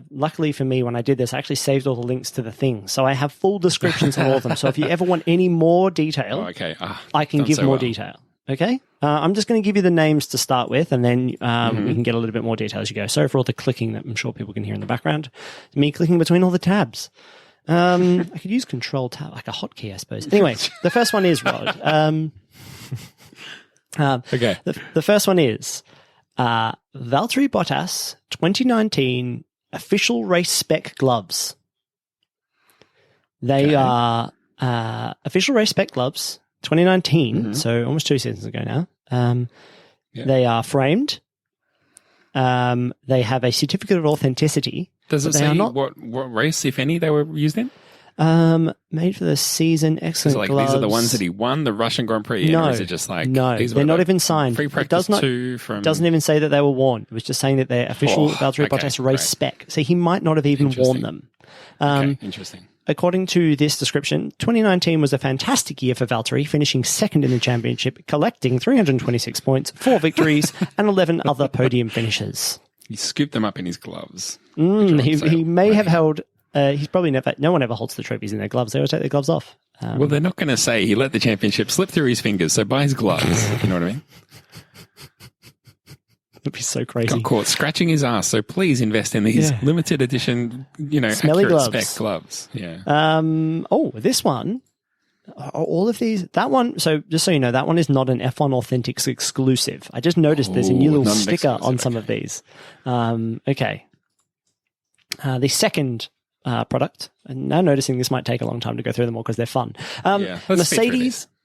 luckily for me when I did this, I actually saved all the links to the thing, so I have full descriptions of all of them. So if you ever want any more detail, I can give more detail. Okay, I'm just going to give you the names to start with, and then we can get a little bit more detail as you go. Sorry for all the clicking that I'm sure people can hear in the background. Me clicking between all the tabs. I could use Control Tab like a hotkey, I suppose. Anyway, the first one is Rod. Okay. The first one is Valtteri Bottas 2019 official race spec gloves. They are official race spec gloves 2019, so almost 2 seasons ago now. They are framed. They have a certificate of authenticity. Does it say what race, if any, they were used in? Made for the season, excellent gloves. These are the ones that he won the Russian Grand Prix in, or is it just like... No, they're not even signed. Free practice doesn't even say that they were worn. It was just saying that they're official Valtteri Bottas race spec. So he might not have even worn them. Okay, interesting. According to this description, 2019 was a fantastic year for Valtteri, finishing second in the championship, collecting 326 points, 4 victories, and 11 other podium finishes. He scooped them up in his gloves. He may have held... he's probably never... No one ever holds the trophies in their gloves. They always take their gloves off. Well, they're not going to say he let the championship slip through his fingers, so buy his gloves. You know what I mean? It'd be so crazy. Got caught scratching his ass, so please invest in these limited edition, smelly accurate gloves. spec gloves. Yeah. This one... All of these, that one, so just so you know, that one is not an F1 Authentics exclusive. I just noticed there's a new little sticker on some of these. Okay. The second product, and now noticing this might take a long time to go through them all because they're fun.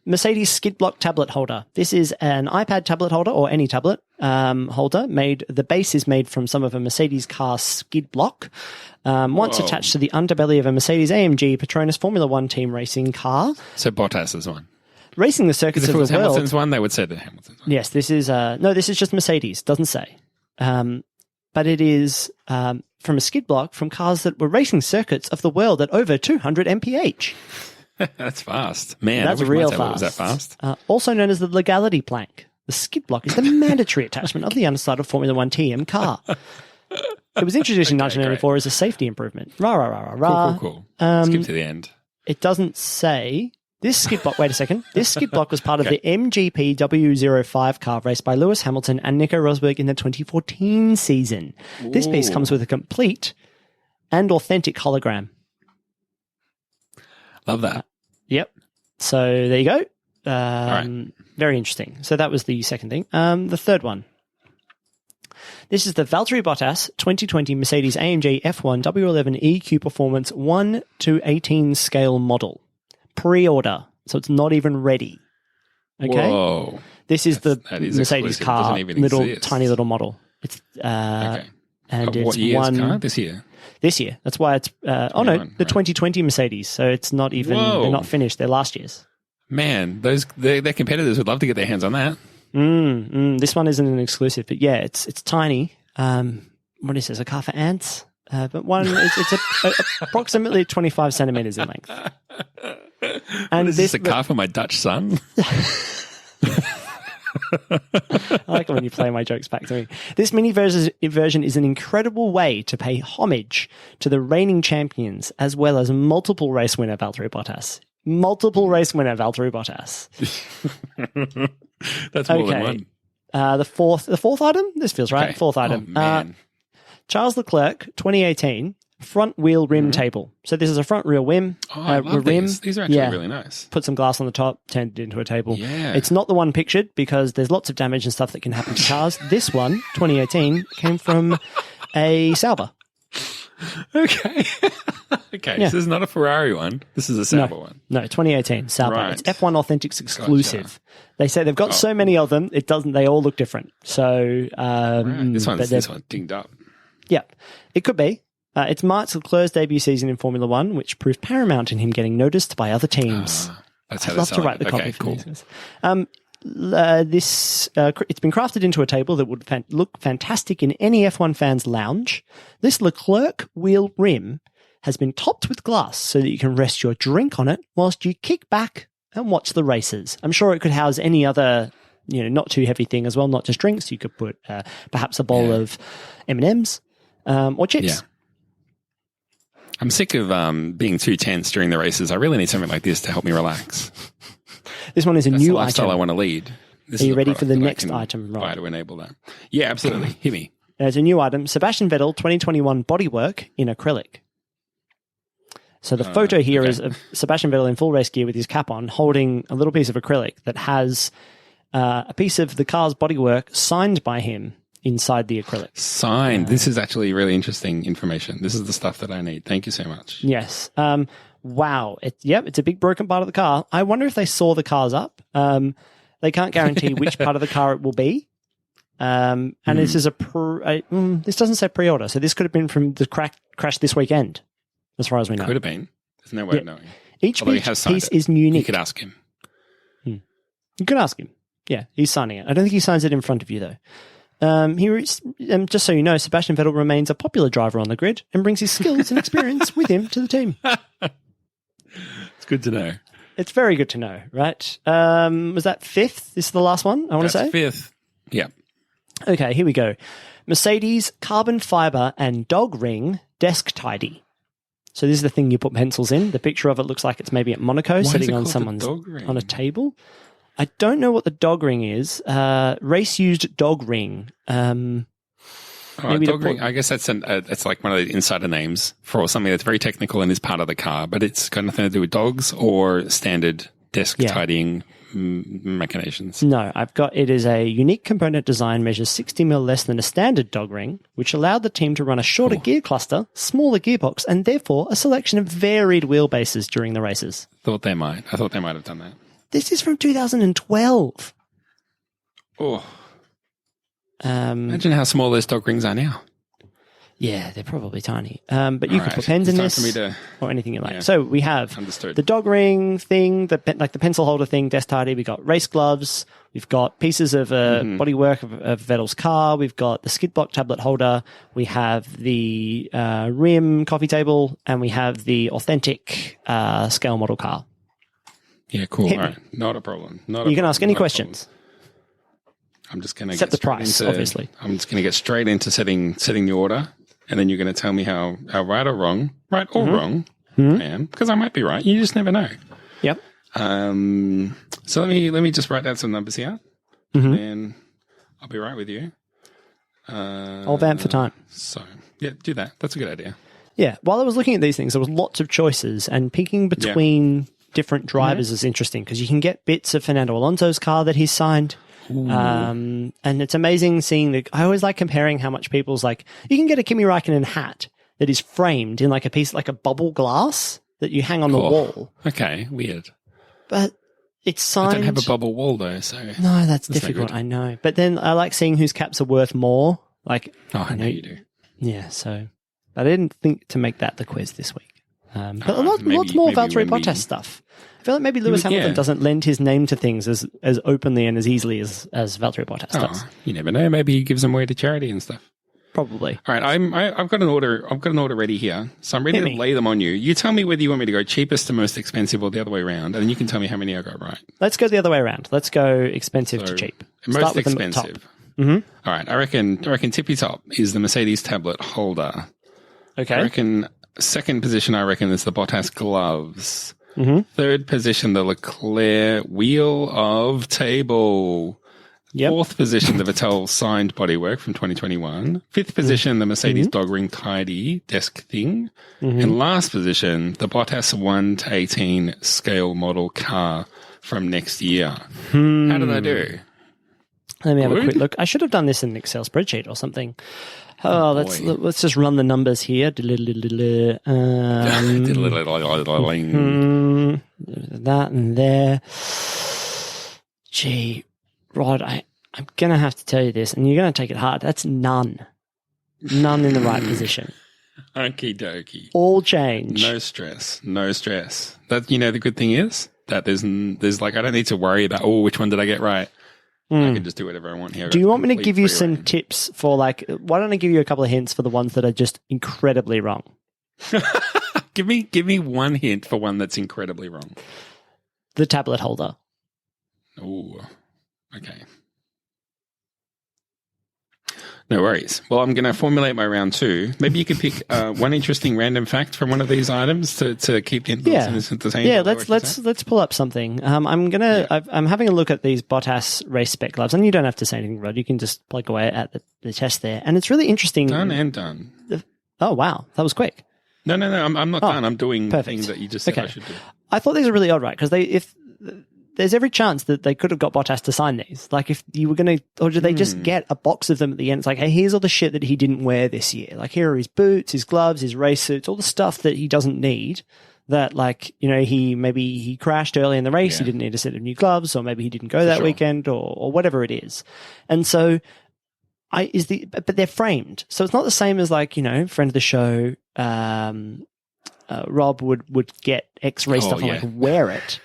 Mercedes skid block tablet holder. This is an iPad tablet holder or any tablet holder. The base is made from some of a Mercedes car skid block. Once attached to the underbelly of a Mercedes AMG Petronas Formula One team racing car. So Bottas's one. Racing the circuits of the world. If it was Hamilton's one, they would say the Hamilton's one. Yes, this is this is just Mercedes. Doesn't say. But it is from a skid block from cars that were racing circuits of the world at over 200 mph. That's fast. Man, that's real fast. Was that fast? Also known as the legality plank. The skid block is the mandatory attachment of the underside of Formula One TM car. It was introduced in 1994 as a safety improvement. Cool. Skip to the end. It doesn't say... This skid block, wait a second. This skid block was part of the MGP W05 car race by Lewis Hamilton and Nico Rosberg in the 2014 season. Ooh. This piece comes with a complete and authentic hologram. Love that. Yep. So there you go. Right. Very interesting. So that was the second thing. The third one. This is the Valtteri Bottas 2020 Mercedes AMG F1 W11 EQ Performance 1:18 scale model. Pre-order, so it's not even ready. Okay. Whoa. This is the Mercedes exclusive. car, exist. tiny little model. It's okay. And what it's year's car? This year. This year. That's why it's the 2020 Mercedes. So it's not even. Whoa. They're not finished. They're last year's. Man, their competitors would love to get their hands on that. This one isn't an exclusive, but yeah, it's tiny. What is this? A car for ants? But one, it's approximately 25 centimeters in length. And is this a car for my Dutch son? I like it when you play my jokes back to me. This mini version is an incredible way to pay homage to the reigning champions as well as multiple race winner Valtteri Bottas. That's more than one. The fourth item? This feels right. Okay. Fourth item. Oh, man. Charles Leclerc, 2018, front wheel rim table. So this is a front rear rim. Oh, I love rim. These are actually really nice. Put some glass on the top, turned it into a table. Yeah. It's not the one pictured because there's lots of damage and stuff that can happen to cars. This one, 2018, came from a Sauber. Okay. Okay, yeah. So this is not a Ferrari one. This is a Sauber one. No, 2018, Sauber. Right. It's F1 Authentics exclusive. Gotcha. They say they've got so many of them, they all look different. So this one's dinged up. Yeah, it could be. It's Mark Leclerc's debut season in Formula One, which proved paramount in him getting noticed by other teams. That's how I'd love to write the copy for these. It's been crafted into a table that would look fantastic in any F1 fan's lounge. This Leclerc wheel rim has been topped with glass so that you can rest your drink on it whilst you kick back and watch the races. I'm sure it could house any other, not too heavy thing as well, not just drinks. You could put perhaps a bowl of M&Ms or chips. Yeah. I'm sick of being too tense during the races. I really need something like this to help me relax. This one is a That's new the lifestyle item. I want to lead. This Are you is a ready for the product that I next can item, Rob? buy to enable that. Yeah, absolutely. Hit me. There's a new item, Sebastian Vettel 2021 bodywork in acrylic. So the photo here is of Sebastian Vettel in full race gear with his cap on, holding a little piece of acrylic that has a piece of the car's bodywork signed by him inside the acrylic. Signed. This is actually really interesting information. This is the stuff that I need. Thank you so much. Yes. Wow. It's a big broken part of the car. I wonder if they saw the cars up. They can't guarantee which part of the car it will be. And this is this doesn't say pre-order, so this could have been from the crash this weekend, as far as we know. Could have been. There's no way of knowing. Each piece is unique. You could ask him. You could ask him. Yeah, he's signing it. I don't think he signs it in front of you, though. Just so you know, Sebastian Vettel remains a popular driver on the grid and brings his skills and experience with him to the team. It's good to know. It's very good to know, right? Was that fifth? This is the last one, I want to say? Fifth. Yeah. Okay, here we go. Mercedes carbon fiber and dog ring desk tidy. So this is the thing you put pencils in. The picture of it looks like it's maybe at Monaco, sitting on someone's on a table. I don't know what the dog ring is. Race used dog ring. Dog ring. I guess that's it's like one of the insider names for something that's very technical and is part of the car, but it's got nothing to do with dogs or standard desk tidying machinations. No, it is a unique component design, measures 60 mil less than a standard dog ring, which allowed the team to run a shorter gear cluster, smaller gearbox, and therefore a selection of varied wheelbases during the races. I thought they might have done that. This is from 2012. Oh. Imagine how small those dog rings are now. Yeah, they're probably tiny. But you can put pens in this or anything you like. Yeah. So we have the dog ring thing, the pencil holder thing, desk tidy. We've got race gloves. We've got pieces of bodywork of Vettel's car. We've got the skid block tablet holder. We have the rim coffee table. And we have the authentic scale model car. Yeah, cool. All right. Not a problem. You can ask any questions. I'm just going to set the price, obviously. I'm just going to get straight into setting the order, and then you're going to tell me how right or wrong I am, because I might be right. You just never know. Yep. So let me just write down some numbers here, and I'll be right with you. I'll vamp for time. So yeah, do that. That's a good idea. Yeah. While I was looking at these things, there was lots of choices, and picking between different drivers is interesting because you can get bits of Fernando Alonso's car that he's signed. And it's amazing seeing I always like comparing how much people's you can get a Kimi Räikkönen hat that is framed in like a piece, like a bubble glass that you hang on the wall. Okay, weird. But it's signed. I don't have a bubble wall though, so. No, that's difficult, I know. But then I like seeing whose caps are worth more. I know you do. Yeah, so. I didn't think to make that the quiz this week. But lots more Valtteri Bottas stuff. I feel like maybe Lewis Hamilton doesn't lend his name to things as openly and as easily as Valtteri Bottas does. You never know. Maybe he gives them away to charity and stuff. Probably. All right, I've got an order. I've got an order ready here, so I'm ready to lay them on you. You tell me whether you want me to go cheapest to most expensive or the other way around, and then you can tell me how many I got right. Let's go the other way around. Let's go expensive to cheap. Most expensive. All right, I reckon tippy top is the Mercedes tablet holder. Okay. I reckon second position. I reckon is the Bottas gloves. Third position, the Leclerc wheel of table. Yep. Fourth position, the Vettel signed bodywork from 2021. Fifth position, the Mercedes dog ring tidy desk thing. And last position, the Bottas 1 to 18 scale model car from next year. How did I do? Let me have a quick look. I should have done this in an Excel spreadsheet or something. Oh, let's just run the numbers here. That and there. Gee, Rod, I'm going to have to tell you this, and you're going to take it hard. That's none. None in the right position. Okie dokie. All change. No stress. That, the good thing is that there's I don't need to worry about, which one did I get right? I can just do whatever I want here. Do you want me to give you some tips for why don't I give you a couple of hints for the ones that are just incredibly wrong? Give me one hint for one that's incredibly wrong. The tablet holder. Oh, okay. No worries. Well, I'm going to formulate my round 2. Maybe you could pick one interesting random fact from one of these items to keep the innocent the same. Yeah, let's pull up something. I'm having a look at these Bottas race spec gloves, and you don't have to say anything, Rod. You can just plug away at the test there, and it's really interesting. Done and done. Oh wow, that was quick. No, I'm not done. I'm doing things that you just said I should do. I thought these are really odd, right? Because there's every chance that they could have got Bottas to sign these. Like if you were going to, or did they just get a box of them at the end? It's like, hey, here's all the shit that he didn't wear this year. Like here are his boots, his gloves, his race suits, all the stuff that he doesn't need. That like, he crashed early in the race. Yeah. He didn't need a set of new gloves, or maybe he didn't go that weekend, or whatever it is. And so but they're framed. So it's not the same as like, friend of the show, Rob would get X-ray stuff and like wear it.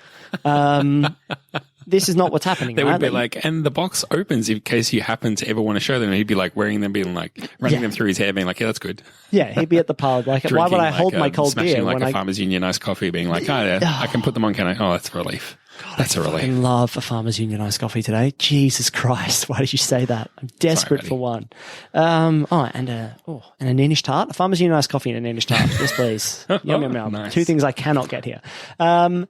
This is not what's happening. They would be like, and the box opens in case you happen to ever want to show them. And he'd be like wearing them, being like running them through his hair, being like, yeah, that's good. Yeah, he'd be at the pub like, why would I hold my cold beer? Smashing like a Farmers Union iced coffee, being like, oh yeah, I can put them on, can I? Oh, that's a relief. God, that's a relief. I love a Farmers Union iced coffee today. Jesus Christ, why did you say that? I'm desperate for one. And an Anish tart. A Farmers Union iced coffee and an Anish tart. Yes, please. Yum, yum, yum. Nice. 2 things I cannot get here. Right.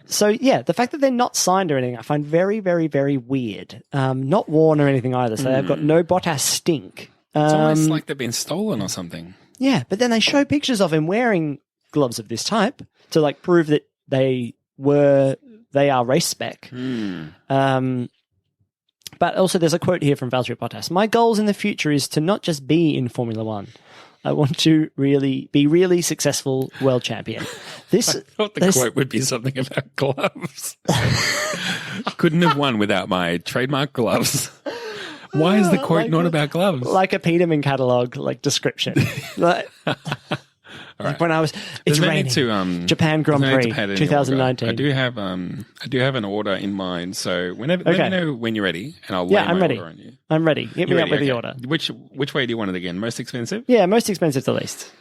So yeah, the fact that they're not signed or anything, I find very, very, very weird. Not worn or anything either. So they've got no Bottas stink. It's almost like they've been stolen or something. Yeah, but then they show pictures of him wearing gloves of this type to like prove that they are race spec. But also there's a quote here from Valtteri Bottas. My goals in the future is to not just be in Formula One. I want to be really successful world champion. I thought the quote would be something about gloves. Couldn't have won without my trademark gloves. Why is the quote not about gloves? Like a Peterman catalog, like description. Like when it's raining. Japan Grand Prix 2019. I do have an order in mind. So let me know when you're ready, and I'll lay my order on you. I'm ready. Hit me up with the order. Which way do you want it again? Most expensive? Yeah, most expensive to least.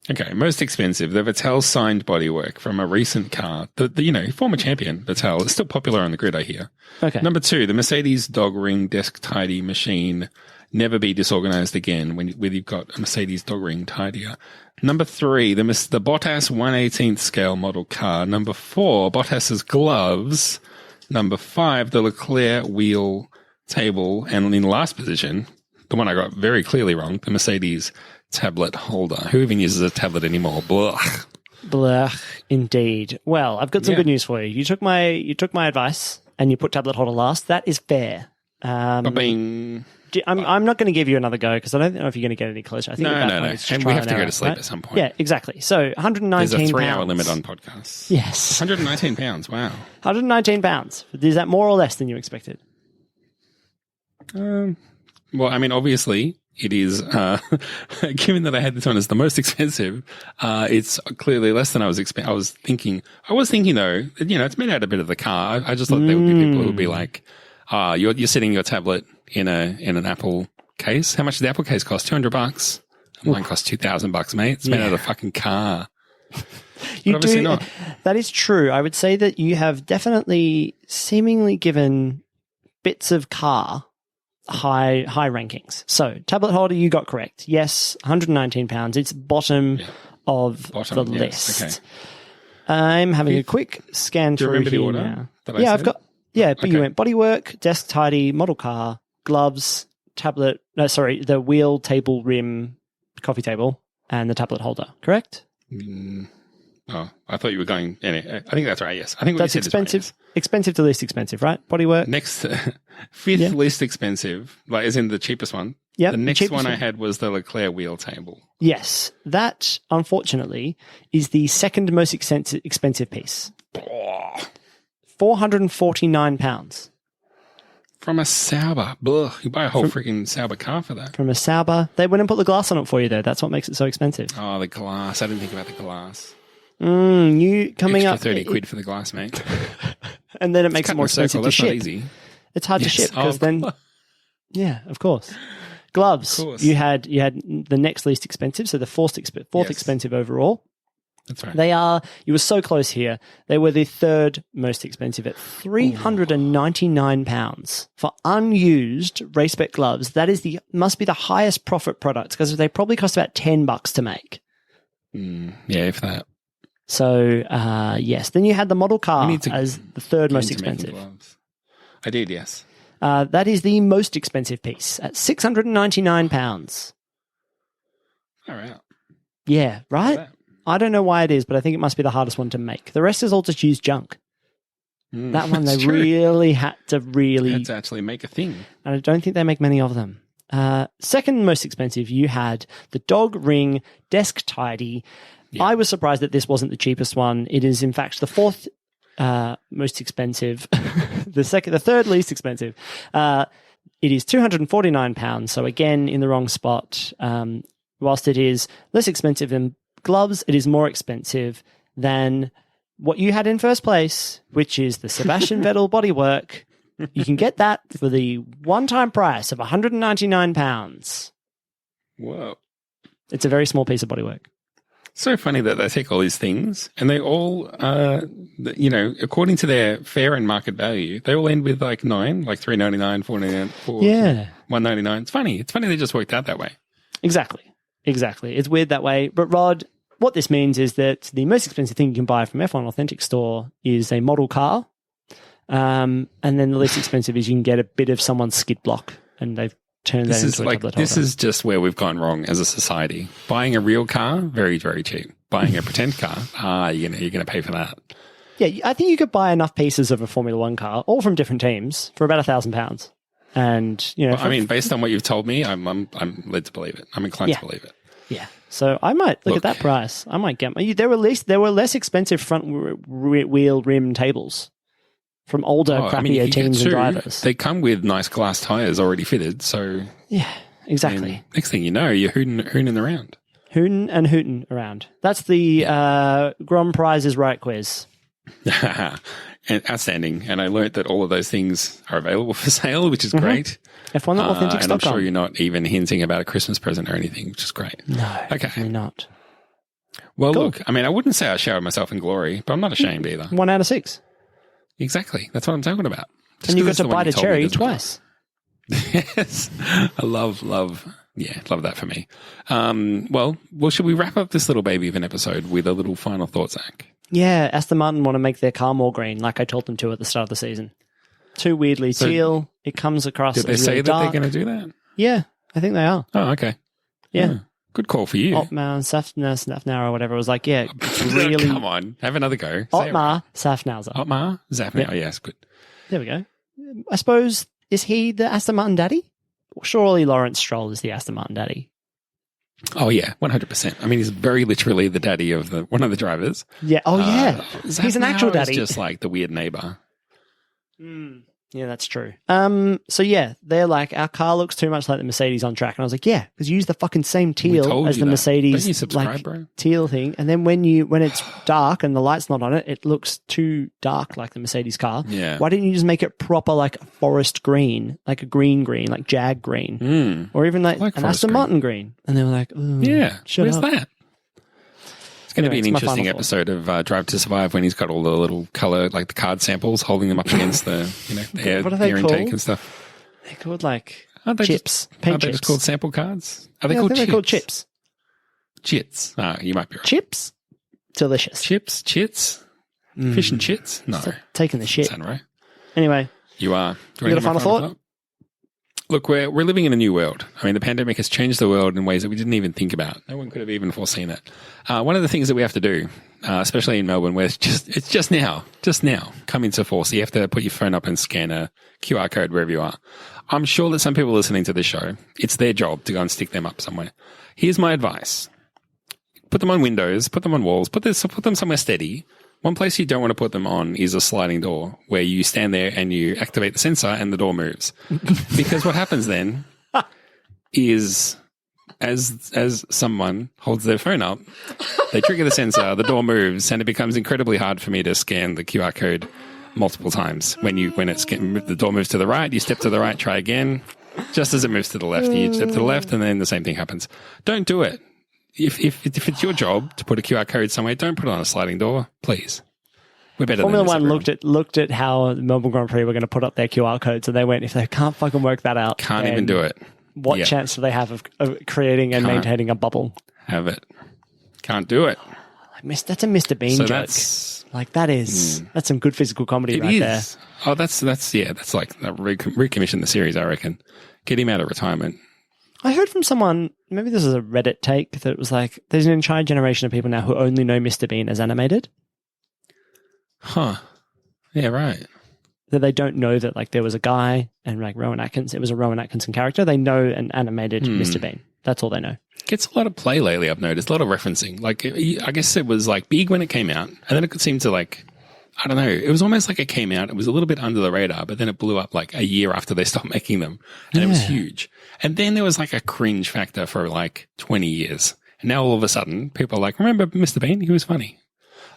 Okay, most expensive. The Vettel signed bodywork from a recent car. The former champion Vettel is still popular on the grid, I hear. Okay. Number 2, the Mercedes dog ring desk tidy machine. Never be disorganized again when you've got a Mercedes dog ring tidier. Number 3, the Bottas 1/18th scale model car. Number 4, Bottas's gloves. Number 5, the Leclerc wheel table. And in last position, the one I got very clearly wrong, the Mercedes tablet holder. Who even uses a tablet anymore? Blah. Blah, indeed. Well, I've got some good news for you. You took my advice and you put tablet holder last. That is fair. I'm not going to give you another go because I don't know if you're going to get any closer. I think no. And we have to go to sleep at some point. Yeah, exactly. So 119 There's a 3-hour limit on podcasts. Yes. 119 pounds. Wow. 119 pounds. Is that more or less than you expected? Well, I mean, obviously it is, given that I had this one as the most expensive, it's clearly less than I was expecting. I was thinking though, it's made out a bit of the car. I just thought there would be people who would be like, you're setting your tablet in an Apple case. How much does the Apple case cost? $200. Mine costs $2,000, mate. It's made out of a fucking car. Obviously not. That is true. I would say that you have definitely seemingly given bits of car high rankings. So tablet holder, you got correct. Yes, 119 pounds. It's bottom of the list. Okay. I'm having a quick scan through here the order now. I've got. Yeah, but you went bodywork, desk tidy, model car, gloves, tablet. No, sorry, the wheel, table, rim, coffee table, and the tablet holder. Correct? Oh, I thought you were going. Anyway, I think that's right. Yes, I think that's expensive. Right, yes. Expensive to least expensive, right? Bodywork. Next, fifth least expensive, like as in the cheapest one. Yeah. The next one I had was the Leclerc wheel table. Yes, that unfortunately is the second most expensive piece. £449. From a Sauber. Blah, you buy a whole freaking Sauber car for that. From a Sauber. They wouldn't put the glass on it for you, though. That's what makes it so expensive. Oh, the glass. I didn't think about the glass. You coming Extra up... 30 quid for the glass, mate. And then it makes it more expensive to ship. Not easy. It's hard to ship because then... Yeah, of course. Gloves. Of course. You had the next least expensive, so the fourth expensive overall. That's right. You were so close here. They were the third most expensive at £399 for unused Racebet gloves. That must be the highest profit product because they probably cost about $10 to make. Yeah, if that. So, yes. Then you had the model car as the third most expensive. I did, yes. That is the most expensive piece at £699. All right. Yeah, right? I don't know why it is, but I think it must be the hardest one to make. The rest is all just used junk. That one they really had to actually make a thing. And I don't think they make many of them. Second most expensive, you had the dog ring desk tidy. Yeah. I was surprised that this wasn't the cheapest one. It is in fact the fourth most expensive, the third least expensive. It is £249. So again, in the wrong spot. Whilst it is less expensive than gloves, it is more expensive than what you had in first place, which is the Sebastian Vettel bodywork. You can get that for the one-time price of £199. Whoa. It's a very small piece of bodywork. So funny that they take all these things and they all, according to their fair and market value, they all end with like $9, like $3.99, $4.99, $1.99. It's funny. It's funny they just worked out that way. Exactly. It's weird that way. But Rod, what this means is that the most expensive thing you can buy from F1 Authentic Store is a model car. And then the least expensive is you can get a bit of someone's skid block and they've turned that into a tablet holder. This is just where we've gone wrong as a society. Buying a real car, very, very cheap. Buying a pretend car, you're going to pay for that. Yeah, I think you could buy enough pieces of a Formula One car, all from different teams, for about £1,000. And, based on what you've told me, I'm led to believe it. I'm inclined to believe it. Yeah. So I might look at that price. I might get there were less expensive front wheel rim tables from older, crappier teams and drivers. They come with nice glass tires already fitted. So yeah, exactly. Next thing you know, you're hooning around. Hooting around. That's the Grand Prize is Right quiz. Outstanding. And I learnt that all of those things are available for sale, which is great. F1 Authentic and I'm sure you're not even hinting about a Christmas present or anything, which is great. No, okay. definitely not. Well, look, I wouldn't say I showered myself in glory, but I'm not ashamed either. 1 out of 6. Exactly. That's what I'm talking about. And you got to bite a cherry twice. Yes. I love that for me. Well, should we wrap up this little baby of an episode with a little final thought, Zach? Yeah, Aston Martin want to make their car more green, like I told them to at the start of the season. Too weirdly teal. It comes across as really dark. Did they say that they're going to do that? Yeah, I think they are. Oh, okay. Yeah. Good call for you. Otmar Safnauer or whatever was like, yeah, really. Come on, have another go. Otmar Safnauer. Otmar Safnauer, yes, good. There we go. I suppose, is he the Aston Martin daddy? Surely Lawrence Stroll is the Aston Martin daddy. Oh, yeah, 100%. He's very literally the daddy of one of the drivers. Yeah. Oh, yeah. He's an actual daddy. He's just like the weird neighbor. Yeah, that's true. So yeah, they're like, our car looks too much like the Mercedes on track. And I was like, yeah, because you use the fucking same teal as the Mercedes Don't you subscribe, bro? Teal thing. And then when it's dark and the light's not on it, it looks too dark like the Mercedes car. Yeah. Why didn't you just make it proper like forest green, like a green, like Jag green? Or even like an Aston Martin green. And they were like, yeah, where's up. That? It's going to be an interesting episode of Drive to Survive when he's got all the little color, like the card samples, holding them up against the, the air intake and stuff. They're called like chips. Aren't they just called sample cards? Are they called chips? They're called chips. Chits. You might be right. Chips? Delicious. Chips? Chits? Fish and chits? No. Taking the shit. Sound right. Anyway. You are. You got a final thought? Look, we're living in a new world. The pandemic has changed the world in ways that we didn't even think about. No one could have even foreseen it. One of the things that we have to do, especially in Melbourne, where it's just now come into force. You have to put your phone up and scan a QR code wherever you are. I'm sure that some people listening to this show, it's their job to go and stick them up somewhere. Here's my advice. Put them on windows, put them on walls, put them somewhere steady. One place you don't want to put them on is a sliding door where you stand there and you activate the sensor and the door moves. Because what happens then is as someone holds their phone up, they trigger the sensor, the door moves, and it becomes incredibly hard for me to scan the QR code multiple times. When the door moves to the right, you step to the right, try again. Just as it moves to the left, you step to the left, and then the same thing happens. Don't do it. if it's your job to put a QR code somewhere, don't put it on a sliding door, please. We're better Formula than this, One everyone. looked at how the Melbourne Grand Prix were going to put up their QR codes, and they went, if they can't fucking work that out, Can't even do it. What Yeah. chance do they have of creating and maintaining a bubble? Have it. Can't do it. That's a Mr. Bean So joke. that's Like that is that's some good physical comedy it right is. there. Oh, that's like recommission the series. I reckon. Get him out of retirement. I heard from someone, maybe this is a Reddit take, that it was like there's an entire generation of people now who only know Mr. Bean as animated. Huh. Yeah. Right. That they don't know that like there was a guy and like Rowan Atkins. It was a Rowan Atkinson character. They know an animated Mr. Bean. That's all they know. Gets a lot of play lately. I've noticed a lot of referencing. Like, I guess it was like big when it came out, and then it could seem to like, I don't know. It was almost like it came out. It was a little bit under the radar, but then it blew up like a year after they stopped making them, and it was huge. And then there was like a cringe factor for like 20 years, and now all of a sudden people are like, remember Mr. Bean? He was funny.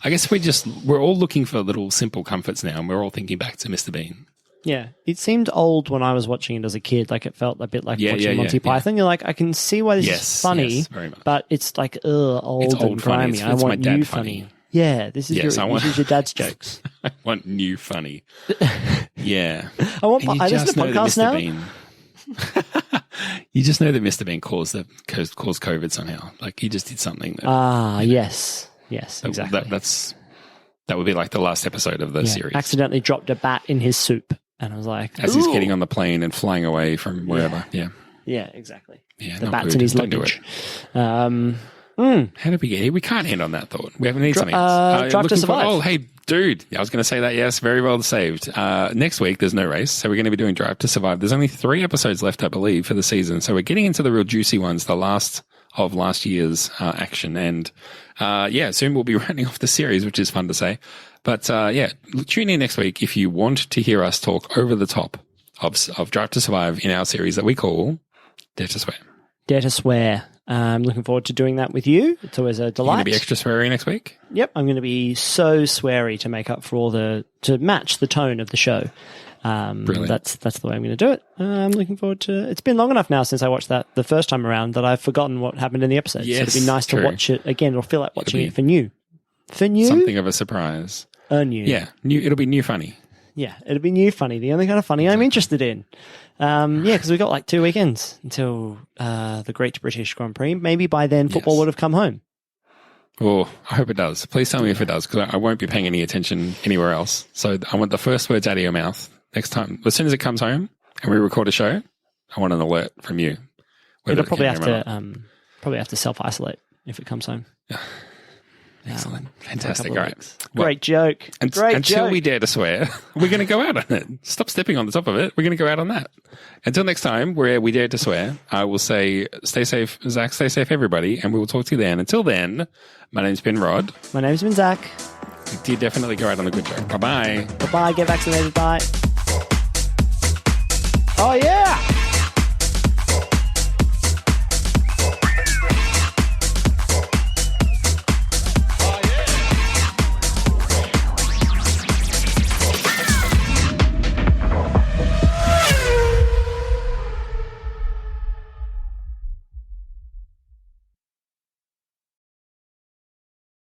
I guess we're all looking for little simple comforts now, and we're all thinking back to Mr. Bean. Yeah, it seemed old when I was watching it as a kid. Like it felt a bit like watching Monty Python. You're like, I can see why this is funny, very much. but it's like old It's and old funny. grimy. It's I want my dad new funny. funny. Yeah, this is Yes, this is your dad's jokes. I want new funny. Yeah. I want. And you I listen just to know that podcasts now. Bean, you just know that Mr. Bean caused COVID somehow. Like he just did something. Yes, exactly. That would be like the last episode of the series. Accidentally dropped a bat in his soup, and I was like, As he's getting on the plane and flying away from wherever. Yeah, exactly. Yeah. The not bat's good. in his Don't do luggage. it. How did we get here? We can't end on that thought. We need something else. Drive to Looking Survive. Oh, hey, dude. I was going to say that. Yes, very well saved. Next week, there's no race. So we're going to be doing Drive to Survive. There's only 3 episodes left, I believe, for the season. So we're getting into the real juicy ones, the last of last year's action. And soon we'll be rounding off the series, which is fun to say. But tune in next week if you want to hear us talk over the top of Drive to Survive in our series that we call Dare to Swear. Dare to Swear. I'm looking forward to doing that with you. It's always a You're delight. going to be extra sweary next week? Yep, I'm going to be so sweary to make up for to match the tone of the show. Brilliant. That's the way I'm going to do it. I'm looking forward to. It's been long enough now since I watched that the first time around that I've forgotten what happened in the episode. Yes, so it'd be nice true. to watch it again. It'll feel like watching it for new. For new, Something of a surprise. New. Yeah, new. It'll be new funny. Yeah, it'll be new funny. The only kind of funny I'm interested in. Because we've got like 2 weekends until the Great British Grand Prix. Maybe by then football would have come home. Oh, I hope it does. Please tell me if it does, because I won't be paying any attention anywhere else. So I want the first words out of your mouth next time. As soon as it comes home and we record a show, I want an alert from you. It'll probably have to self-isolate if it comes home. Excellent. Fantastic. All right. Well, great joke. Until we dare to swear, we're going to go out on it. Stop stepping on the top of it. We're going to go out on that. Until next time, where we dare to swear, I will say, stay safe, Zach, stay safe, everybody, and we will talk to you then. Until then, my name's been Rod. My name's been Zach. You definitely go out on a good joke. Bye-bye. Bye-bye. Get vaccinated. Bye. Oh, yeah.